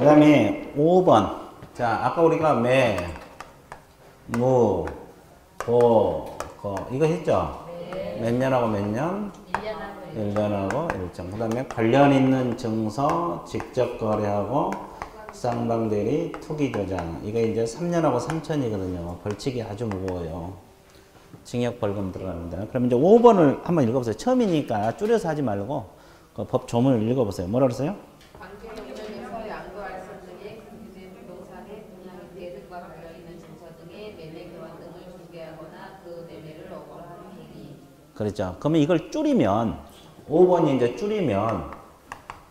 그 다음에 5번. 자, 아까 우리가 매, 무, 고, 거, 이거 했죠? 네. 몇 년하고 몇 년? 1년하고 1년하고 일정. 그 다음에 관련 있는 증서, 직접 거래하고, 쌍방대리, 투기조장. 이거 이제 3년하고 3천이거든요. 벌칙이 아주 무거워요. 징역 벌금 들어갑니다. 그럼 이제 5번을 한번 읽어보세요. 처음이니까 줄여서 하지 말고 그 법 조문을 읽어보세요. 뭐라 그랬어요? 관계법령에서 양도할 수 등의 금지된 부동산의 분양 대등과 관련 있는 증서 등의 매매 교환 등을 중개하거나 그 매매를 억울하는 행위. 그렇죠. 그러면 이걸 줄이면 5번이 이제 줄이면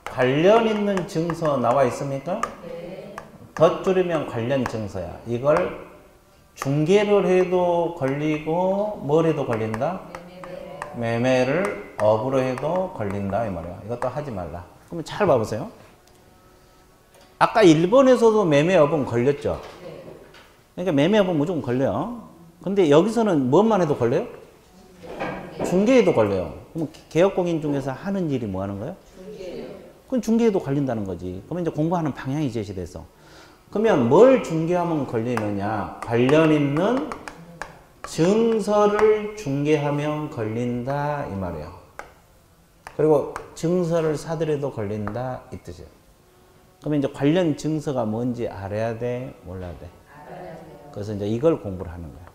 관련 있는 증서 나와 있습니까? 네. 더 줄이면 관련 증서야. 이걸 중개를 해도 걸리고 뭘 해도 걸린다? 매매를 업으로 해도 걸린다 이 말이야. 이것도 하지 말라. 그러면 잘 봐보세요. 아까 1번에서도 매매업은 걸렸죠. 그러니까 매매업은 무조건 걸려요. 근데 여기서는 뭔만 해도 걸려요? 중개에도 걸려요. 그럼 개업공인 중에서 하는 일이 뭐 하는 거예요? 그건 중개에도 걸린다는 거지. 그러면 이제 공부하는 방향이 제시돼서. 그러면 뭘 중개하면 걸리느냐? 관련 있는 증서를 중개하면 걸린다 이 말이에요. 그리고 증서를 사들여도 걸린다 이 뜻이에요. 그러면 이제 관련 증서가 뭔지 알아야 돼? 몰라야 돼? 알아야 돼요. 그래서 이제 이걸 공부를 하는 거야.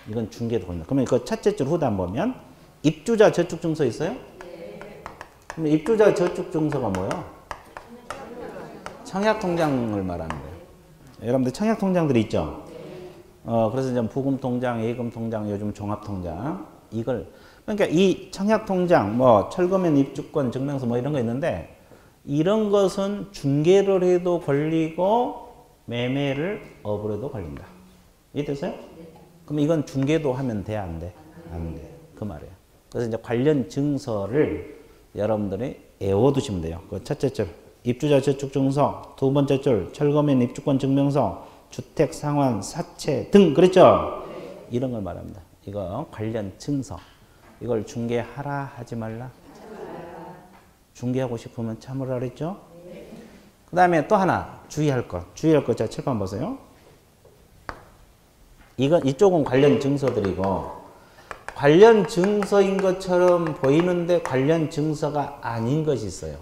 이건 중개도 걸린다. 그러면 그 첫째 줄 후단 보면 입주자 저축 증서 있어요? 네. 그럼 입주자 저축 증서가 뭐예요? 청약 통장을 말하는 거예요. 여러분들 청약 통장들이 있죠? 그래서 이제 부금 통장, 예금 통장, 요즘 종합 통장 이걸 그러니까 이 청약 통장, 뭐 철거면 입주권 증명서 뭐 이런 거 있는데 이런 것은 중개를 해도 걸리고 매매를 업으로 해도 걸린다. 이해됐어요? 그럼 이건 중개도 하면 돼, 안 돼? 안 돼. 그 말이에요. 그래서 이제 관련 증서를 여러분들이 외워두시면 돼요. 그 첫째 줄 입주자 저축 증서, 두 번째 줄 철거면 입주권 증명서, 주택 상환 사채 등 그랬죠? 이런 걸 말합니다. 이거 관련 증서. 이걸 중개하라 하지 말라? 중개하고 싶으면 참으라 그랬죠? 그 다음에 또 하나 주의할 것. 주의할 것. 자, 책만 보세요. 이쪽은 관련 증서들이고 관련 증서인 것처럼 보이는데 관련 증서가 아닌 것이 있어요.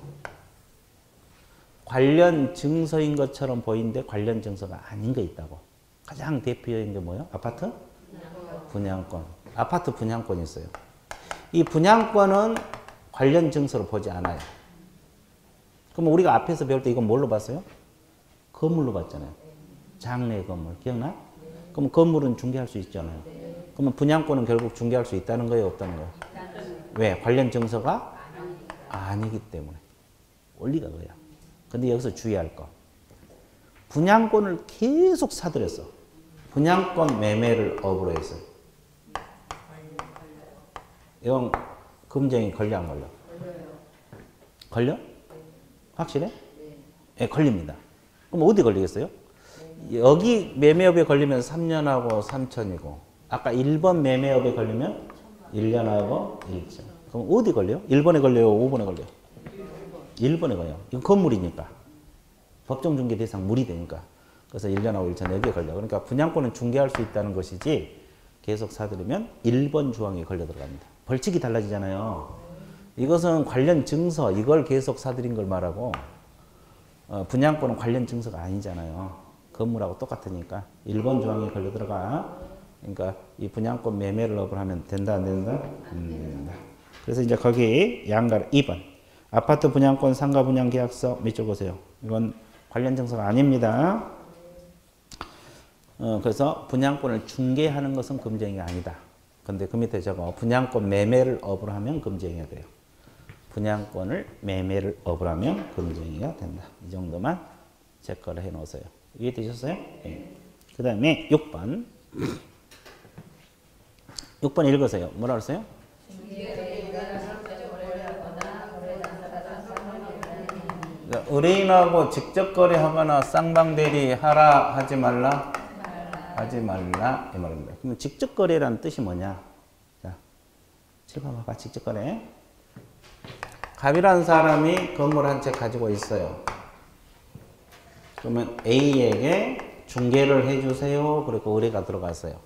관련 증서인 것처럼 보이는데 관련 증서가 아닌 게 있다고. 가장 대표적인 게 뭐예요? 아파트? 분양권. 아파트 분양권이 있어요. 이 분양권은 관련 증서로 보지 않아요. 그럼 우리가 앞에서 배울 때 이건 뭘로 봤어요? 건물로 봤잖아요. 장래 건물. 기억나? 그럼 건물은 중개할 수 있잖아요. 그러면 분양권은 결국 중개할 수 있다는 거예요? 없다는 거예요? 왜? 관련 증서가 아니기 때문에. 원리가 그거야. 근데 여기서 주의할 거. 분양권을 계속 사들였어. 분양권 매매를 업으로 했어요. 이건 금쟁이 걸려 안 걸려? 걸려? 확실해? 네, 걸립니다. 그럼 어디 걸리겠어요? 여기 매매업에 걸리면 3년하고 3천이고 아까 1번 매매업에 걸리면 1년하고 1천. 그럼 어디 걸려요? 1번에 걸려요? 5번에 걸려요? 1번에 걸려요. 이건 건물이니까. 법정 중개 대상 물이 되니까. 그래서 1년하고 1천 여기에 걸려. 그러니까 분양권은 중개할 수 있다는 것이지 계속 사들이면 1번 조항에 걸려 들어갑니다. 벌칙이 달라지잖아요. 이것은 관련 증서, 이걸 계속 사들인 걸 말하고 분양권은 관련 증서가 아니잖아요. 건물하고 똑같으니까 1번 조항에 걸려 들어가. 그러니까 이 분양권 매매를 업을 하면 된다, 안 된다? 안 된다. 그래서 이제 거기 양가 2번. 아파트 분양권 상가 분양 계약서 밑줄 보세요. 이건 관련 증서가 아닙니다. 그래서 분양권을 중개하는 것은 금쟁이가 아니다. 근데 그 밑에 적어 분양권 매매를 업으로 하면 금쟁이가 돼요. 분양권을 매매를 업으로 하면 금쟁이가 된다. 이 정도만 체크를 해 놓으세요. 이해되셨어요? 네. 그 다음에 6번. 6번 읽으세요. 뭐라 그랬어요? 의뢰인하고 직접 거래하거나 쌍방대리 하라 하지 말라? 하지 말라 이 말입니다. 그럼 직접 거래라는 뜻이 뭐냐? 자, 칠봐봐. 직접 거래. 갑이라는 사람이 건물 한 채 가지고 있어요. 그러면 A에게 중개를 해주세요. 그리고 의뢰가 들어갔어요.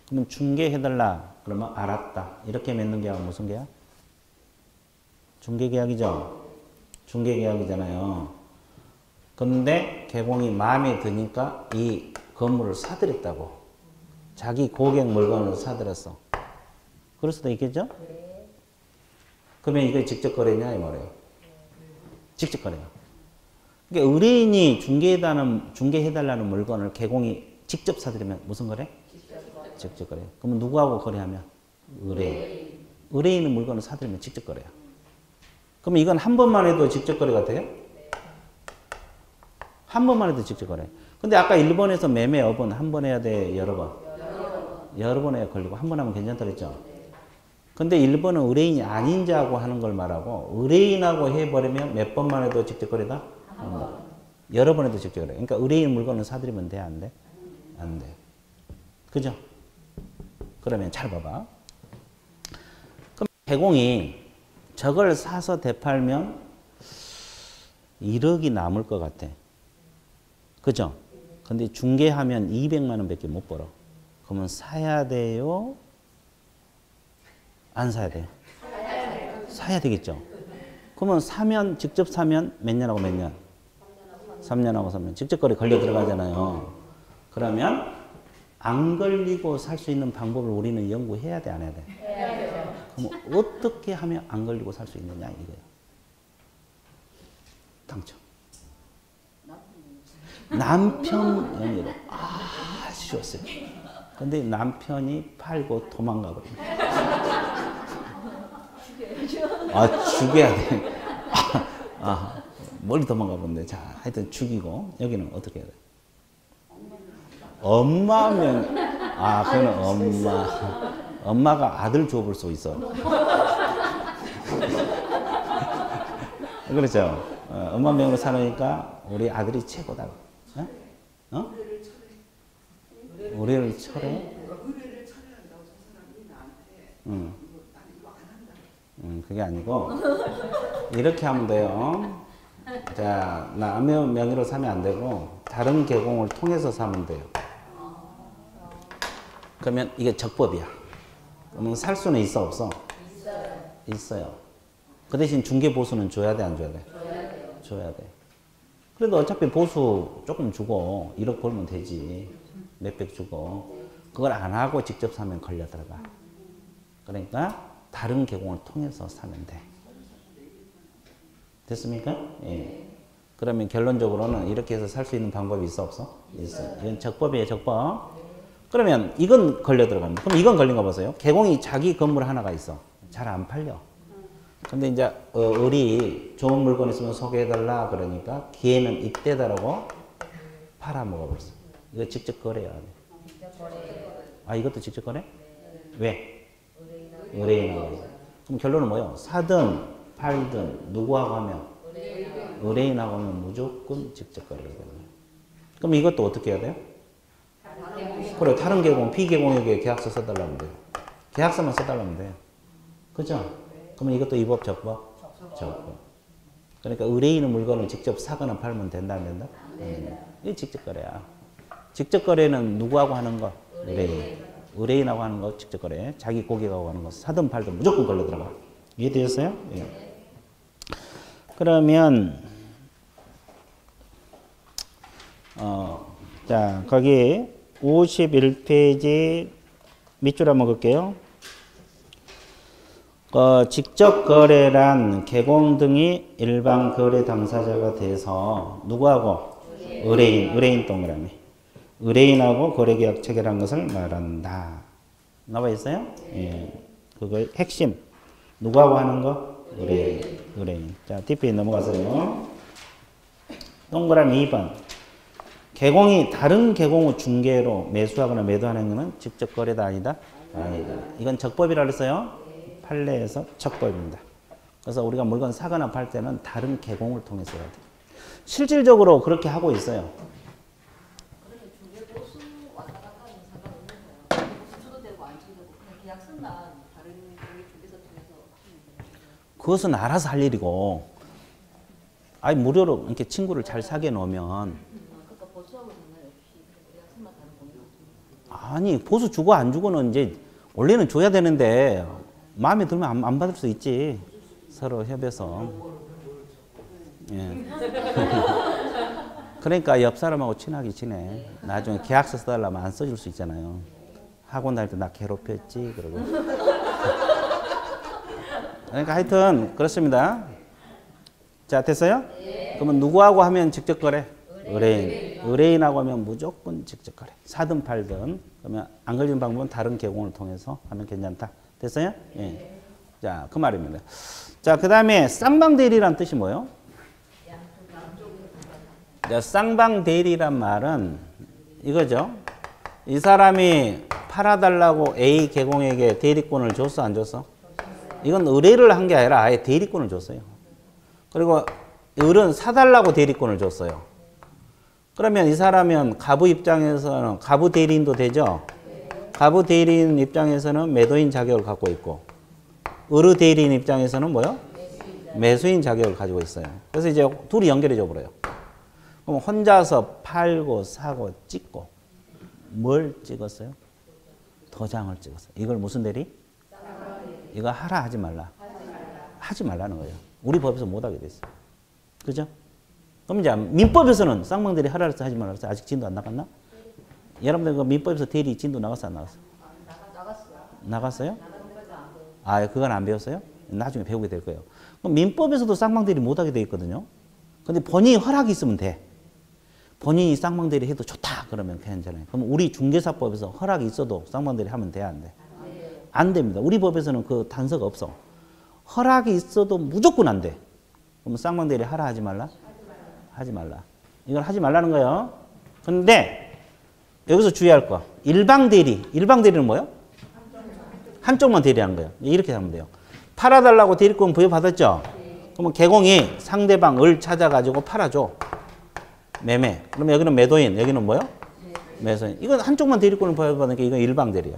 그러면 중개해달라. 그러면 알았다. 이렇게 맺는 계약은 무슨 계약? 중개계약이죠. 중개계약이잖아요. 근데 개공이 마음에 드니까 이 건물을 사들였다고. 자기 고객 물건을 사들였어. 그럴 수도 있겠죠? 그러면 이게 직접 거래냐 이 말이에요. 직접 거래요. 그러니까 의뢰인이 중개해달라는 물건을 개공이 직접 사들이면 무슨 거래? 직접 거래. 그러면 누구하고 거래하면? 의뢰인. 의뢰인은 물건을 사들이면 직접 거래야. 그럼 이건 한 번만 해도 직접 거래가 돼요? 한 번만 해도 직접 거래. 근데 아까 1번에서 매매업은 한 번 해야 돼? 여러 번? 여러 번 해야 걸리고 한 번 하면 괜찮다 그랬죠? 근데 1번은 의뢰인이 아닌 자하고 하는 걸 말하고 의뢰인하고 해버리면 몇 번만 해도 직접 거래다? 여러 번 해도 직접 거래. 그러니까 의뢰인 물건을 사들이면 돼? 안 돼? 안 돼. 그죠? 그러면 잘 봐봐. 그럼 개공이 저걸 사서 되팔면 1억이 남을 것 같아. 그죠? 근데 중개하면 200만 원 밖에 못 벌어. 그러면 사야 돼요? 안 사야 돼요? 사야 되겠죠? 그러면 사면, 직접 사면 몇 년하고 몇 년? 3년하고 3년. 직접 거래 걸려 들어가잖아요. 그러면 안 걸리고 살 수 있는 방법을 우리는 연구해야 돼, 안 해야 돼? 해야 돼요. 그럼 어떻게 하면 안 걸리고 살 수 있느냐, 이거예요. 당첨. 남편 명의로. 아, 쉬웠어요. 근데 남편이 팔고 도망가 버립니다. 아, 죽여야 돼. 멀리 도망가 버렸네. 자, 하여튼 죽이고, 여기는 어떻게 해야 돼? 엄마면, 그거는 엄마가 아들 줘볼 수 있어. 그렇죠. 엄마 명으로 사놓으니까 우리 아들이 최고다. 어? 의뢰를 철회? 의뢰를 철회한다고 저 사람이 나한테 응. 난 이거 안 한다. 그게 아니고 이렇게 하면 돼요. 자, 남의 명의로 사면 안 되고 다른 개공을 통해서 사면 돼요. 그러면 이게 적법이야. 그러면 살 수는 있어 없어? 있어요. 그 대신 중개 보수는 줘야 돼, 안 줘야 돼? 줘야 돼. 그래도 어차피 보수 조금 주고 1억 벌면 되지. 몇백 주고. 그걸 안 하고 직접 사면 걸려 들어가. 그러니까 다른 개공을 통해서 사면 돼. 됐습니까? 예. 그러면 결론적으로는 이렇게 해서 살 수 있는 방법이 있어 없어? 있어. 이건 적법이에요, 적법. 그러면 이건 걸려 들어갑니다. 그럼 이건 걸린 거 보세요. 개공이 자기 건물 하나가 있어. 잘 안 팔려. 근데 이제 을이 좋은 물건 있으면 소개해달라 그러니까 기회는 이때다라고 팔아먹어버렸어. 이거 직접 거래야 돼. 이것도 직접 거래? 왜? 의뢰인하고. 그럼 결론은 뭐예요? 사든 팔든 누구하고 하면? 의뢰인하고 하면 무조건 직접 거래가 되는 거예요. 그럼 이것도 어떻게 해야 돼요? 그래, 다른 개공, 비개공에게 계약서 써달라면 돼요. 계약서만 써달라면 돼요. 그죠? 그러면 이것도 위법, 적법? 적법. 그러니까 의뢰인의 물건을 직접 사거나 팔면 된다, 안 된다? 이게 직접 거래야. 직접 거래는 누구하고 하는 거? 의뢰인. 의뢰인하고 하는 거 직접 거래. 자기 고객하고 하는 거 사든 팔든 무조건 걸려 들어가. 이해되셨어요? 예. 그러면 자, 거기 51페이지 밑줄 한번 볼게요. 직접 거래란 개공 등이 일반 거래 당사자가 돼서 누구하고? 의뢰인 동그라미. 의뢰인하고 거래계약 체결한 것을 말한다. 나와 있어요? 예. 그거 핵심. 누구하고 하는 거? 의뢰인. 자, 뒷페이지 넘어가세요. 동그라미 2번. 개공이 다른 개공의 중개로 매수하거나 매도하는 것은 직접 거래다 아니다? 아니다. 이건 적법이라 그랬어요. 판례에서 적법입니다. 그래서 우리가 물건 사거나 팔 때는 다른 개공을 통해서 해야 돼. 실질적으로 그렇게 하고 있어요. 그러면 중개 보수 왔다 갔다 하는 상관없는 거예요. 보수 줘도 되고 안 줘도 되고 그냥 계약 쓴다 다른 중개사 통해서 하면 되는 그것은 알아서 할 일이고, 무료로 이렇게 친구를 잘 사귀어 놓으면 아니 보수 주고 안 주고는 이제 원래는 줘야 되는데 마음에 들면 안 받을 수 있지. 서로 협에서. 예. 그러니까 옆 사람하고 친하게 지내. 나중에 계약서 써달라면 안 써줄 수 있잖아요. 학원 다닐 때 나 괴롭혔지 그러고. 그러니까 하여튼 그렇습니다. 자 됐어요? 그러면 누구하고 하면 직접 거래? 의뢰인. 의뢰인하고 하면 무조건 직접 거래. 사든 팔든. 그러면 안 걸리는 방법은 다른 계공을 통해서 하면 괜찮다. 됐어요? 예. 자, 그 말입니다. 자, 그 다음에 쌍방대리란 뜻이 뭐예요? 자, 쌍방대리란 말은 이거죠. 이 사람이 팔아달라고 A 계공에게 대리권을 줬어, 안 줬어? 이건 의뢰를 한 게 아니라 아예 대리권을 줬어요. 그리고 을은 사달라고 대리권을 줬어요. 그러면 이 사람은 가부 입장에서는 가부 대리인도 되죠? 가부 대리인 입장에서는 매도인 자격을 갖고 있고 을의 대리인 입장에서는 뭐요? 매수인 자격을 가지고 있어요. 그래서 이제 둘이 연결해줘 버려요. 그럼 혼자서 팔고 사고 찍고 뭘 찍었어요? 도장을 찍었어요. 이걸 무슨 대리? 이거 하라 하지 말라. 하지 말라는 거예요. 우리 법에서 못하게 됐어요. 그죠? 그럼 이제 민법에서는 쌍방대리 하라 해서 하지 말라 해서 아직 진도 안 나갔나? 여러분들 그 민법에서 대리 진도 나갔어 안 나갔어? 나갔어요? 아, 그건 안 배웠어요? 나중에 배우게 될 거예요. 그럼 민법에서도 쌍방대리 못하게 돼 있거든요. 근데 본인이 허락이 있으면 돼. 본인이 쌍방대리 해도 좋다 그러면 괜찮아요. 그럼 우리 중개사법에서 허락이 있어도 쌍방대리 하면 돼, 안 돼? 안 됩니다. 우리 법에서는 그 단서가 없어. 허락이 있어도 무조건 안 돼. 그럼 쌍방대리 하라 하지 말라? 하지 말라. 이걸 하지 말라는 거예요. 근데 여기서 주의할 거. 일방대리. 일방대리는 뭐예요? 한쪽만 대리한 거예요. 이렇게 하면 돼요. 팔아달라고 대리권 부여받았죠? 그러면 개공이 상대방 을 찾아가지고 팔아줘. 매매. 그러면 여기는 매도인, 여기는 뭐요? 매수인. 이건 한쪽만 대리권을 부여받으니까 이건 일방대리야.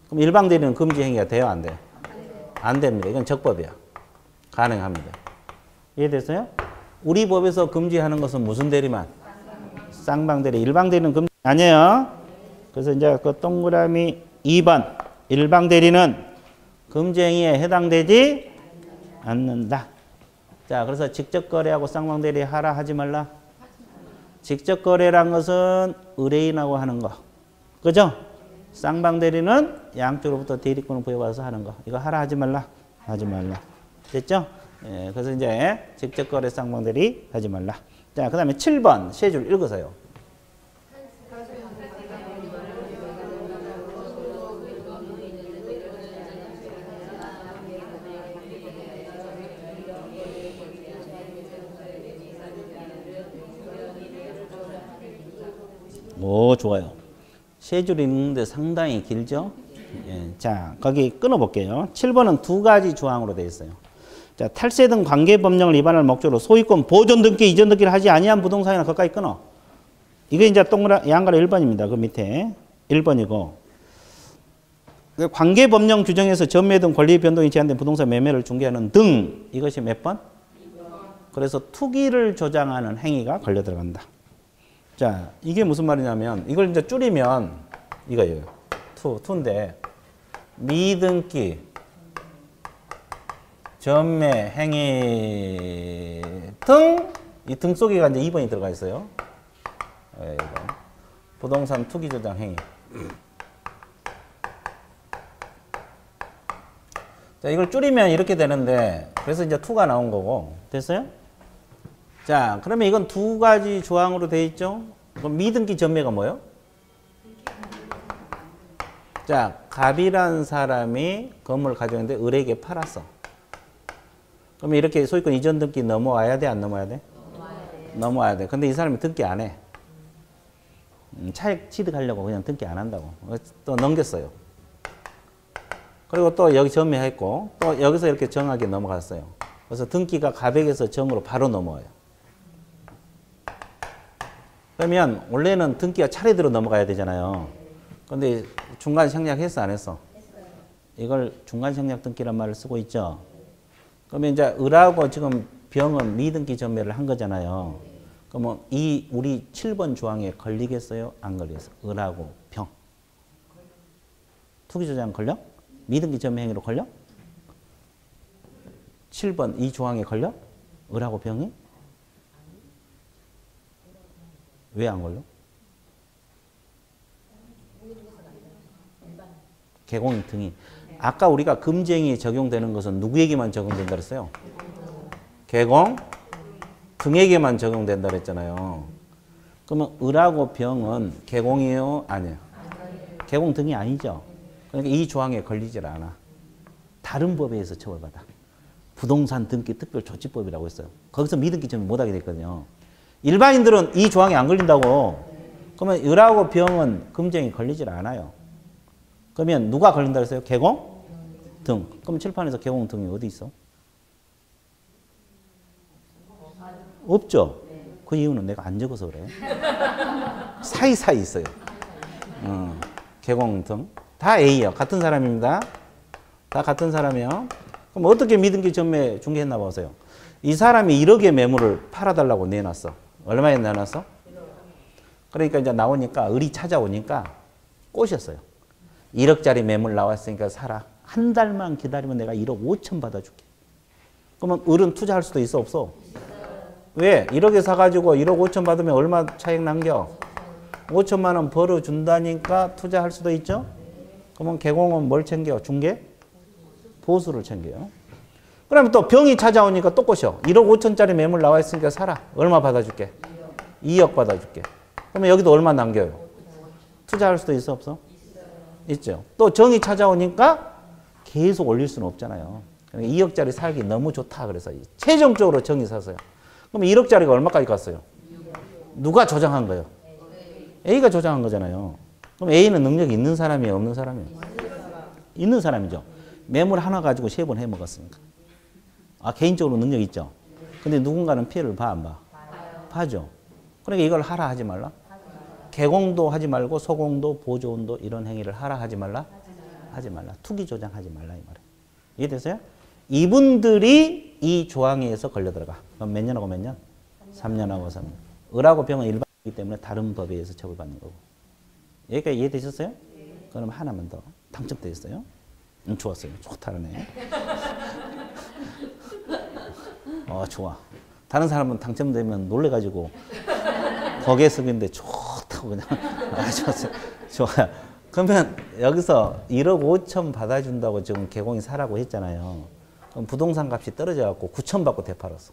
그럼 일방대리는 금지 행위가 돼요? 안 돼요? 안 됩니다. 이건 적법이야. 가능합니다. 이해됐어요? 우리 법에서 금지하는 것은 무슨 대리만? 쌍방대리. 일방대리는 금지 아니에요. 그래서 이제 그 동그라미 2번. 일방대리는 금지 행위에 해당되지 않는다. 자, 그래서 직접 거래하고 쌍방대리 하라 하지 말라. 직접 거래란 것은 의뢰인하고 하는 거. 그죠? 쌍방대리는 양쪽으로부터 대리권을 부여받아서 하는 거. 이거 하라 하지 말라. 하지 말라. 됐죠? 예, 그래서 이제 직접 거래 쌍방대리 하지 말라. 자, 그 다음에 7번 세 줄 읽으세요. 오, 좋아요. 세 줄 읽는데 상당히 길죠? 예, 자, 거기 끊어볼게요. 7번은 두 가지 조항으로 되어 있어요. 자, 탈세 등 관계법령을 위반할 목적으로 소유권 보존 등기, 이전 등기를 하지 아니한 부동산이나 거기까지 끊어. 이게 이제 동그라 양가로 1번입니다. 그 밑에 1번이고. 관계법령 규정에서 전매 등 권리 변동이 제한된 부동산 매매를 중개하는 등 이것이 몇 번? 2번. 그래서 투기를 조장하는 행위가 걸려 들어간다. 자, 이게 무슨 말이냐면 이걸 이제 줄이면 이거예요. 투인데 미등기 전매 행위 등 이 등 속에가 이제 2번이 들어가 있어요. 예, 이거. 부동산 투기 조장 행위. 자, 이걸 줄이면 이렇게 되는데 그래서 이제 투가 나온 거고. 됐어요? 자, 그러면 이건 두 가지 조항으로 되어 있죠? 그럼 미등기 전매가 뭐예요? 자, 갑이라는 사람이 건물을 가지고 있는데 을에게 팔았어. 그러면 이렇게 소유권 이전 등기 넘어와야 돼? 안 넘어와야 돼? 넘어와야 돼. 근데 이 사람이 등기 안 해. 차익 취득하려고 그냥 등기 안 한다고. 또 넘겼어요. 그리고 또 여기 전매했고 또 여기서 이렇게 정하게 넘어갔어요. 그래서 등기가 갑에게서 정으로 바로 넘어와요. 그러면 원래는 등기가 차례대로 넘어가야 되잖아요. 근데 중간 생략했어 안 했어? 이걸 중간 생략 등기란 말을 쓰고 있죠. 그러면 이제 을하고 지금 병은 미등기 전매를 한 거잖아요. 그러면 이 우리 7번 조항에 걸리겠어요? 안 걸리겠어요? 을하고 병. 투기조장 걸려? 미등기 점유행위로 걸려? 7번 이 조항에 걸려? 을하고 병이? 왜 안 걸려? 개공 등이. 아까 우리가 금쟁이 적용되는 것은 누구에게만 적용된다 그랬어요? 개공 등에게만 적용된다 그랬잖아요. 그러면 을하고 병은 개공이에요? 아니에요? 개공 등이 아니죠. 그러니까 이 조항에 걸리질 않아. 다른 법에 의해서 처벌받아. 부동산 등기 특별조치법이라고 했어요. 거기서 미등기 점유 못하게 됐거든요. 일반인들은 이 조항에 안 걸린다고. 그러면 을하고 병은 금쟁이 걸리질 않아요. 그러면 누가 걸린다 그랬어요? 개공? 등. 그럼 칠판에서 개공 등이 어디 있어? 없죠? 그 이유는 내가 안 적어서 그래. 사이사이 있어요. 개공 등. 다 A예요. 같은 사람입니다. 다 같은 사람이에요. 그럼 어떻게 미등기 전매 중개했나 보세요. 이 사람이 1억의 매물을 팔아달라고 내놨어. 얼마에 내놨어? 그러니까 이제 나오니까 을이 찾아오니까 꼬셨어요. 1억짜리 매물 나왔으니까 사라. 한 달만 기다리면 내가 1억 5천 받아줄게. 그러면 을은 투자할 수도 있어 없어? 왜? 1억에 사가지고 1억 5천 받으면 얼마 차익 남겨? 5천만 원 벌어준다니까 투자할 수도 있죠? 그러면 개공은 뭘 챙겨? 중개? 보수를 챙겨요. 그러면 또 병이 찾아오니까 또 꼬셔. 1억 5천짜리 매물 나와 있으니까 사라. 얼마 받아줄게? 2억 받아줄게. 그러면 여기도 얼마 남겨요? 투자할 수도 있어 없어? 있죠. 또 정이 찾아오니까 계속 올릴 수는 없잖아요. 2억짜리 살기 너무 좋다 그래서 최종적으로 정이 샀어요. 그럼 1억짜리가 얼마까지 갔어요? 누가 조장한 거예요? A가 조장한 거잖아요. 그럼 A는 능력이 있는 사람이에요? 없는 사람이에요? 있는 사람이죠. 매물 하나 가지고 3번 해먹었으니까. 아, 개인적으로 능력 있죠. 근데 누군가는 피해를 봐, 안 봐? 봐죠. 그러니까 이걸 하라 하지 말라? 개공도 하지 말고 소공도 보조운도 이런 행위를 하라 하지 말라? 하지 말라. 투기 조장하지 말라 이 말이에요. 이해됐어요? 이분들이 이 조항에 의해서 걸려 들어가. 그럼 몇 년하고 몇 년? 3년하고 3년. 을하고 병은 일반이기 때문에 다른 법에 의해서 처벌받는 거고. 여기까지 이해되셨어요? 그럼 하나만 더. 당첨되셨어요? 좋았어요. 좋다네. 좋아. 다른 사람은 당첨되면 놀래가지고 거기에 쓰는데 좋다고 그냥. 좋았어요. 좋아요. 그러면 여기서 1억 5천 받아준다고 지금 개공이 사라고 했잖아요. 그럼 부동산 값이 떨어져갖고 9천 받고 되팔았어.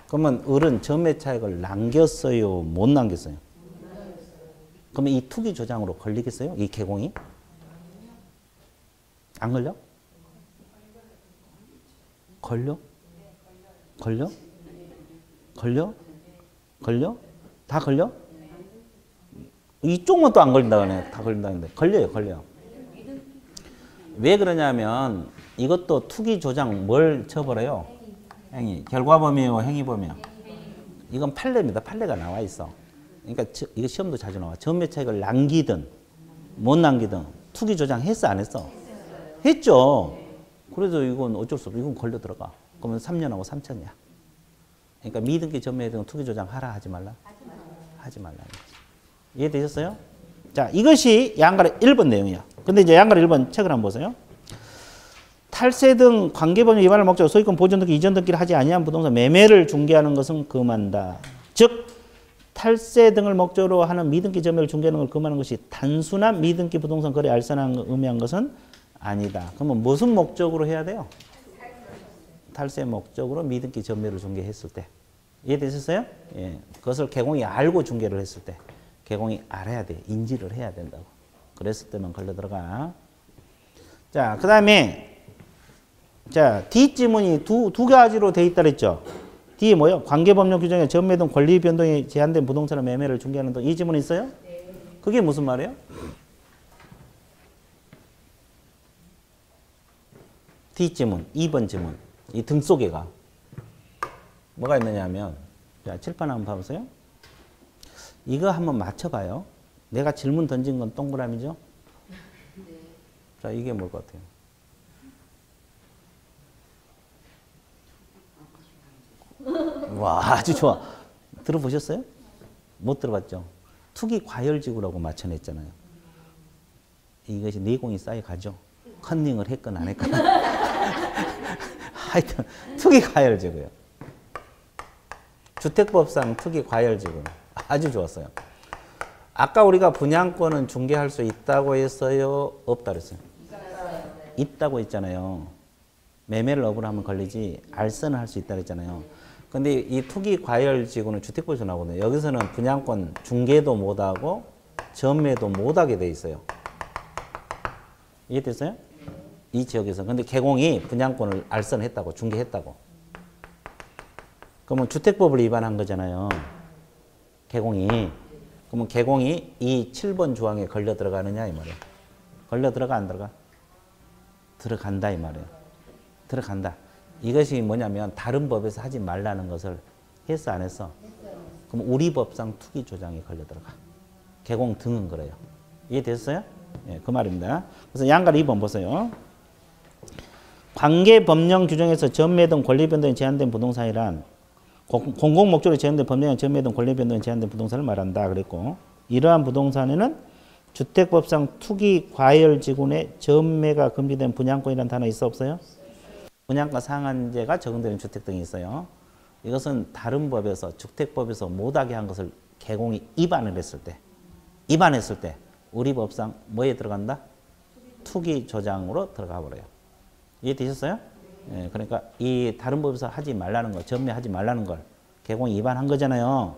그러면 을은 전매 차익을 남겼어요? 못 남겼어요? 그러면 이 투기 조장으로 걸리겠어요? 이 개공이? 안 걸려? 걸려? 걸려? 걸려? 걸려? 다 걸려? 이쪽만 또 안 걸린다 그러네. 다 걸린다는데. 걸려요, 걸려. 왜 그러냐면 이것도 투기 조장 뭘 처벌해요? 행위. 결과범위요, 행위범위요? 이건 판례입니다. 판례가 나와 있어. 그러니까 이거 시험도 자주 나와. 전매 차익을 남기든 못 남기든 투기 조장 했어, 안 했어? 했죠. 그래서 이건 어쩔 수 없어. 이건 걸려 들어가. 그러면 3년하고 3천이야. 그러니까 미등기 전매에 대한 투기 조장 하라 하지 말라? 하지 말라. 이해되셨어요? 자, 이것이 양가의 1번 내용이야. 근데 이제 양가의 1번 책을 한번 보세요. 탈세 등 관계법령 위반을 목적으로 소유권 보존 등기 이전 등기를 하지 아니한 부동산 매매를 중개하는 것은 금한다. 즉 탈세 등을 목적으로 하는 미등기 점유를 중개하는 걸 금하는 것이 단순한 미등기 부동산 거래 알선을 의미한 것은 아니다. 그러면 무슨 목적으로 해야 돼요? 탈세 목적으로 미등기 점유를 중개했을 때. 이해되셨어요? 예. 그것을 개공이 알고 중개를 했을 때. 개공이 알아야 돼. 인지를 해야 된다고. 그랬을 때만 걸려 들어가. 자, 그 다음에 자, 뒷지문이 두 가지로 돼 있다 그랬죠? D에 뭐요? 관계법령 규정에 전매 등 권리 변동이 제한된 부동산의 매매를 중개하는 등 이 지문 있어요? 네. 그게 무슨 말이에요? 뒷지문, 2번 지문. 이 등 속에가 뭐가 있느냐 하면 자, 칠판 한번 봐보세요. 이거 한번 맞춰봐요. 내가 질문 던진 건 동그라미죠? 네. 자, 이게 뭘 것 같아요? 와, 아주 좋아. 들어보셨어요? 못 들어봤죠? 투기 과열지구라고 맞춰냈잖아요. 이것이 내공이 쌓여가죠. 컨닝을 했건 안 했건. 하여튼 투기과열지구요. 주택법상 투기과열지구 아주 좋았어요. 아까 우리가 분양권은 중개할 수 있다고 했어요? 없다 그랬어요? 있다고 했잖아요. 매매를 업으로 하면 걸리지 알선을 할 수 있다 그랬잖아요. 근데 이 투기과열지구는 주택법에서 나오거든요. 여기서는 분양권 중개도 못하고 전매도 못하게 돼 있어요. 이해됐어요? 이 지역에서. 근데 개공이 분양권을 알선했다고 중개했다고. 그러면 주택법을 위반한 거잖아요. 개공이. 그러면 개공이 이 7번 조항에 걸려 들어가느냐 이 말이에요. 걸려 들어가 안 들어가? 들어간다 이 말이에요. 들어간다. 이것이 뭐냐면 다른 법에서 하지 말라는 것을 했어 안 했어? 그럼 우리 법상 투기 조장이 걸려 들어가. 개공 등은 그래요. 이해됐어요? 예, 그 말입니다. 그래서 양가 2번 보세요. 관계 법령 규정에서 전매 등 권리 변동이 제한된 부동산이란 공공 목적으로 제한된 법령에 전매 등 권리 변동이 제한된 부동산을 말한다 그랬고, 이러한 부동산에는 주택법상 투기 과열 지구내 전매가 금지된 분양권이라는 단어 있어 없어요? 분양가 상한제가 적용되는 주택 등이 있어요. 이것은 다른 법에서 주택법에서 못하게 한 것을 개공이 위반을 했을 때 우리 법상 뭐에 들어간다? 투기 조장으로 들어가 버려요. 이해되셨어요? 예, 그러니까 이 다른 법에서 하지 말라는 거, 전매하지 말라는 걸 개공이 위반한 거잖아요.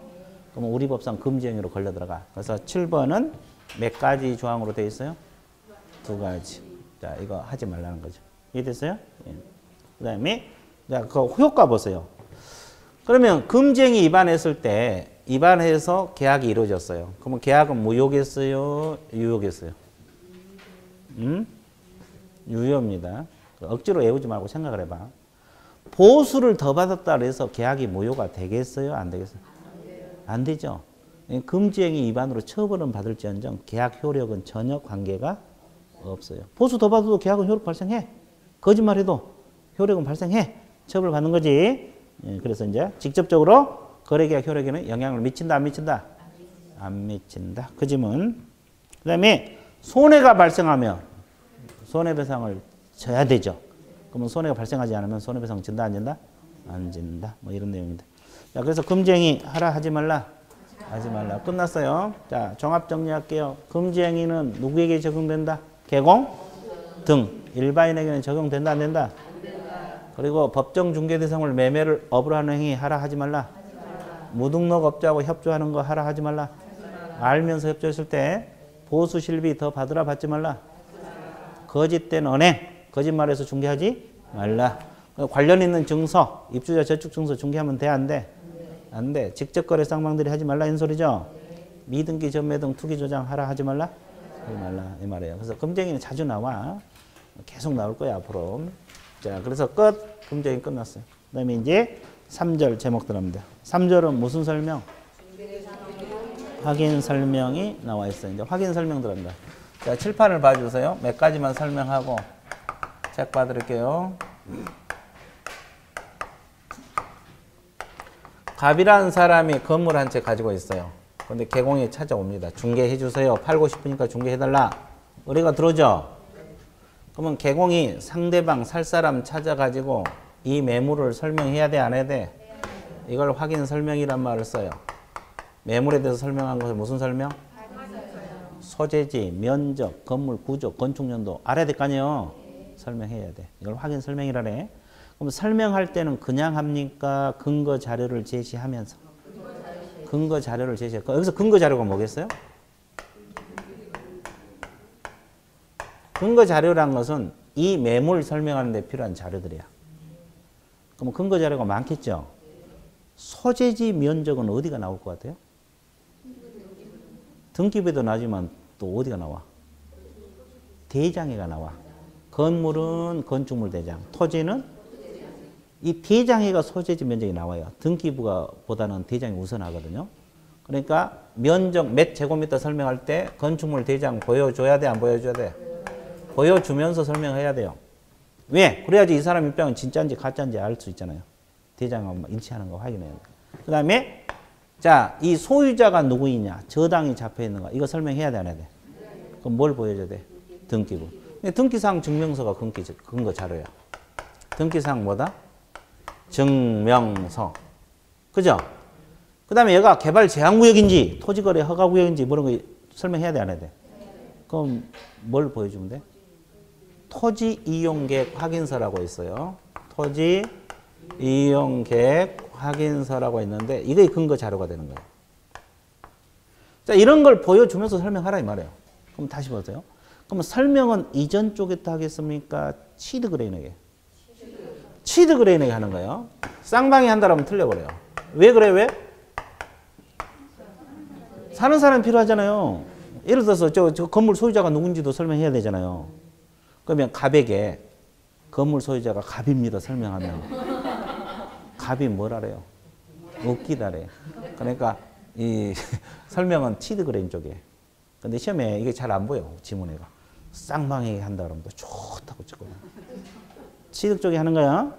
그러면 우리 법상 금지행위로 걸려 들어가. 그래서 7번은 몇 가지 조항으로 되어 있어요? 2가지. 자, 이거 하지 말라는 거죠. 이해됐어요? 예. 그 다음에 자, 그 효과 보세요. 그러면 금지행위 위반했을 때 위반해서 계약이 이루어졌어요. 그러면 계약은 무효겠어요? 유효겠어요? 유효입니다. 억지로 외우지 말고 생각을 해봐. 보수를 더 받았다 그래서 계약이 무효가 되겠어요? 안 되겠어요? 안 되죠. 금지행위 위반으로 처벌은 받을지언정 계약 효력은 전혀 관계가 없어요. 보수 더 받아도 계약은 효력 발생해. 거짓말해도 효력은 발생해. 처벌받는 거지. 예, 그래서 이제 직접적으로 거래계약 효력에는 영향을 미친다 안 미친다? 안 미친다. 그 지문. 그 다음에 손해가 발생하면 손해배상을 져야 되죠. 그러면 손해가 발생하지 않으면 손해배상 진다 안 진다? 안 진다. 뭐 이런 내용입니다. 자, 그래서 금지행위 하라 하지 말라? 하지 말라. 끝났어요. 자, 종합 정리할게요. 금지행위는 누구에게 적용된다? 개공 등 일반인에게는 적용된다 안 된다? 그리고 법정 중개 대상을 매매를 업으로 하는 행위 하라 하지 말라? 무등록업자하고 협조하는 거 하라 하지 말라? 알면서 협조했을 때 보수 실비 더 받으라 받지 말라? 거짓된 언행, 거짓말해서 중개하지 말라. 관련 있는 증서, 입주자 저축 증서 중개하면 돼 안 돼? 안 돼. 직접 거래 쌍방들이 하지 말라 이 소리죠. 미등기 전매 등 투기 조장 하라 하지 말라? 하지 말라 이 말이에요. 그래서 금쟁이는 자주 나와. 계속 나올 거야 앞으로. 자, 그래서 끝. 금쟁이 끝났어요. 그다음에 이제 3절 제목 들어갑니다. 3절은 무슨 설명? 확인 설명이 나와 있어요. 이제 확인 설명 들어갑니다. 자, 칠판을 봐주세요. 몇 가지만 설명하고 책 봐드릴게요. 갑이라는 사람이 건물 한 채 가지고 있어요. 근데 개공이 찾아옵니다. 중개해주세요. 팔고 싶으니까 중개해달라. 의뢰가 들어오죠? 그러면 개공이 상대방 살 사람 찾아가지고 이 매물을 설명해야 돼, 안 해야 돼? 이걸 확인 설명이란 말을 써요. 매물에 대해서 설명한 것은 무슨 설명? 소재지, 면적, 건물 구조, 건축 연도 알아야 될 거 아니에요? 설명해야 돼. 이걸 확인 설명이라네. 그럼 설명할 때는 그냥 합니까? 근거 자료를 제시하면서. 근거 자료를 제시해. 여기서 근거 자료가 뭐겠어요? 근거 자료란 것은 이 매물 설명하는 데 필요한 자료들이야. 그럼 근거 자료가 많겠죠? 소재지 면적은 어디가 나올 것 같아요? 등기부에도 나지만 또 어디가 나와? 대장에가 나와. 건물은 건축물 대장, 토지는 이 대장에가 소재지 면적이 나와요. 등기부가 보다는 대장이 우선하거든요. 그러니까 면적 몇 제곱미터 설명할 때 건축물 대장 보여줘야 돼, 안 보여줘야 돼? 보여주면서 설명해야 돼요. 왜? 그래야지 이 사람 입장은 진짜인지 가짜인지 알 수 있잖아요. 대장하고 일치하는 거 확인해야 돼. 그 다음에 자, 이 소유자가 누구이냐, 저당이 잡혀 있는가, 이거 설명해야 돼, 안 해야 돼? 그럼 뭘 보여줘야 돼? 등기부. 등기사항 증명서가 근거 자료야. 등기사항 뭐다? 증명서. 그죠? 그 다음에 얘가 개발 제한구역인지 토지거래 허가구역인지 뭐 이런 거 설명해야 돼, 안 해야 돼? 그럼 뭘 보여주면 돼? 토지 이용계획 확인서라고 있어요. 토지 이용계획 확인서라고 있는데 이게 근거 자료가 되는 거예요. 자, 이런 걸 보여주면서 설명하라 이 말이에요. 그럼 다시 보세요. 그럼 설명은 이전 쪽에다 하겠습니까? 치드그레인에게? 치드그레인에게 하는 거예요. 쌍방이 한다라면 틀려버려요. 왜 그래? 왜? 사는 사람이 필요하잖아요. 예를 들어서 저 건물 소유자가 누군지도 설명해야 되잖아요. 그러면 갑에게 건물 소유자가 갑입니다 설명하면 갑이 뭐라래요? 웃기다래. 그러니까 이 설명은 치드그레인 쪽에. 근데 시험에 이게 잘 안 보여 지문에가. 쌍방에게 한다 그러면 또 좋다고 찍거든. 치드 쪽에 하는 거야.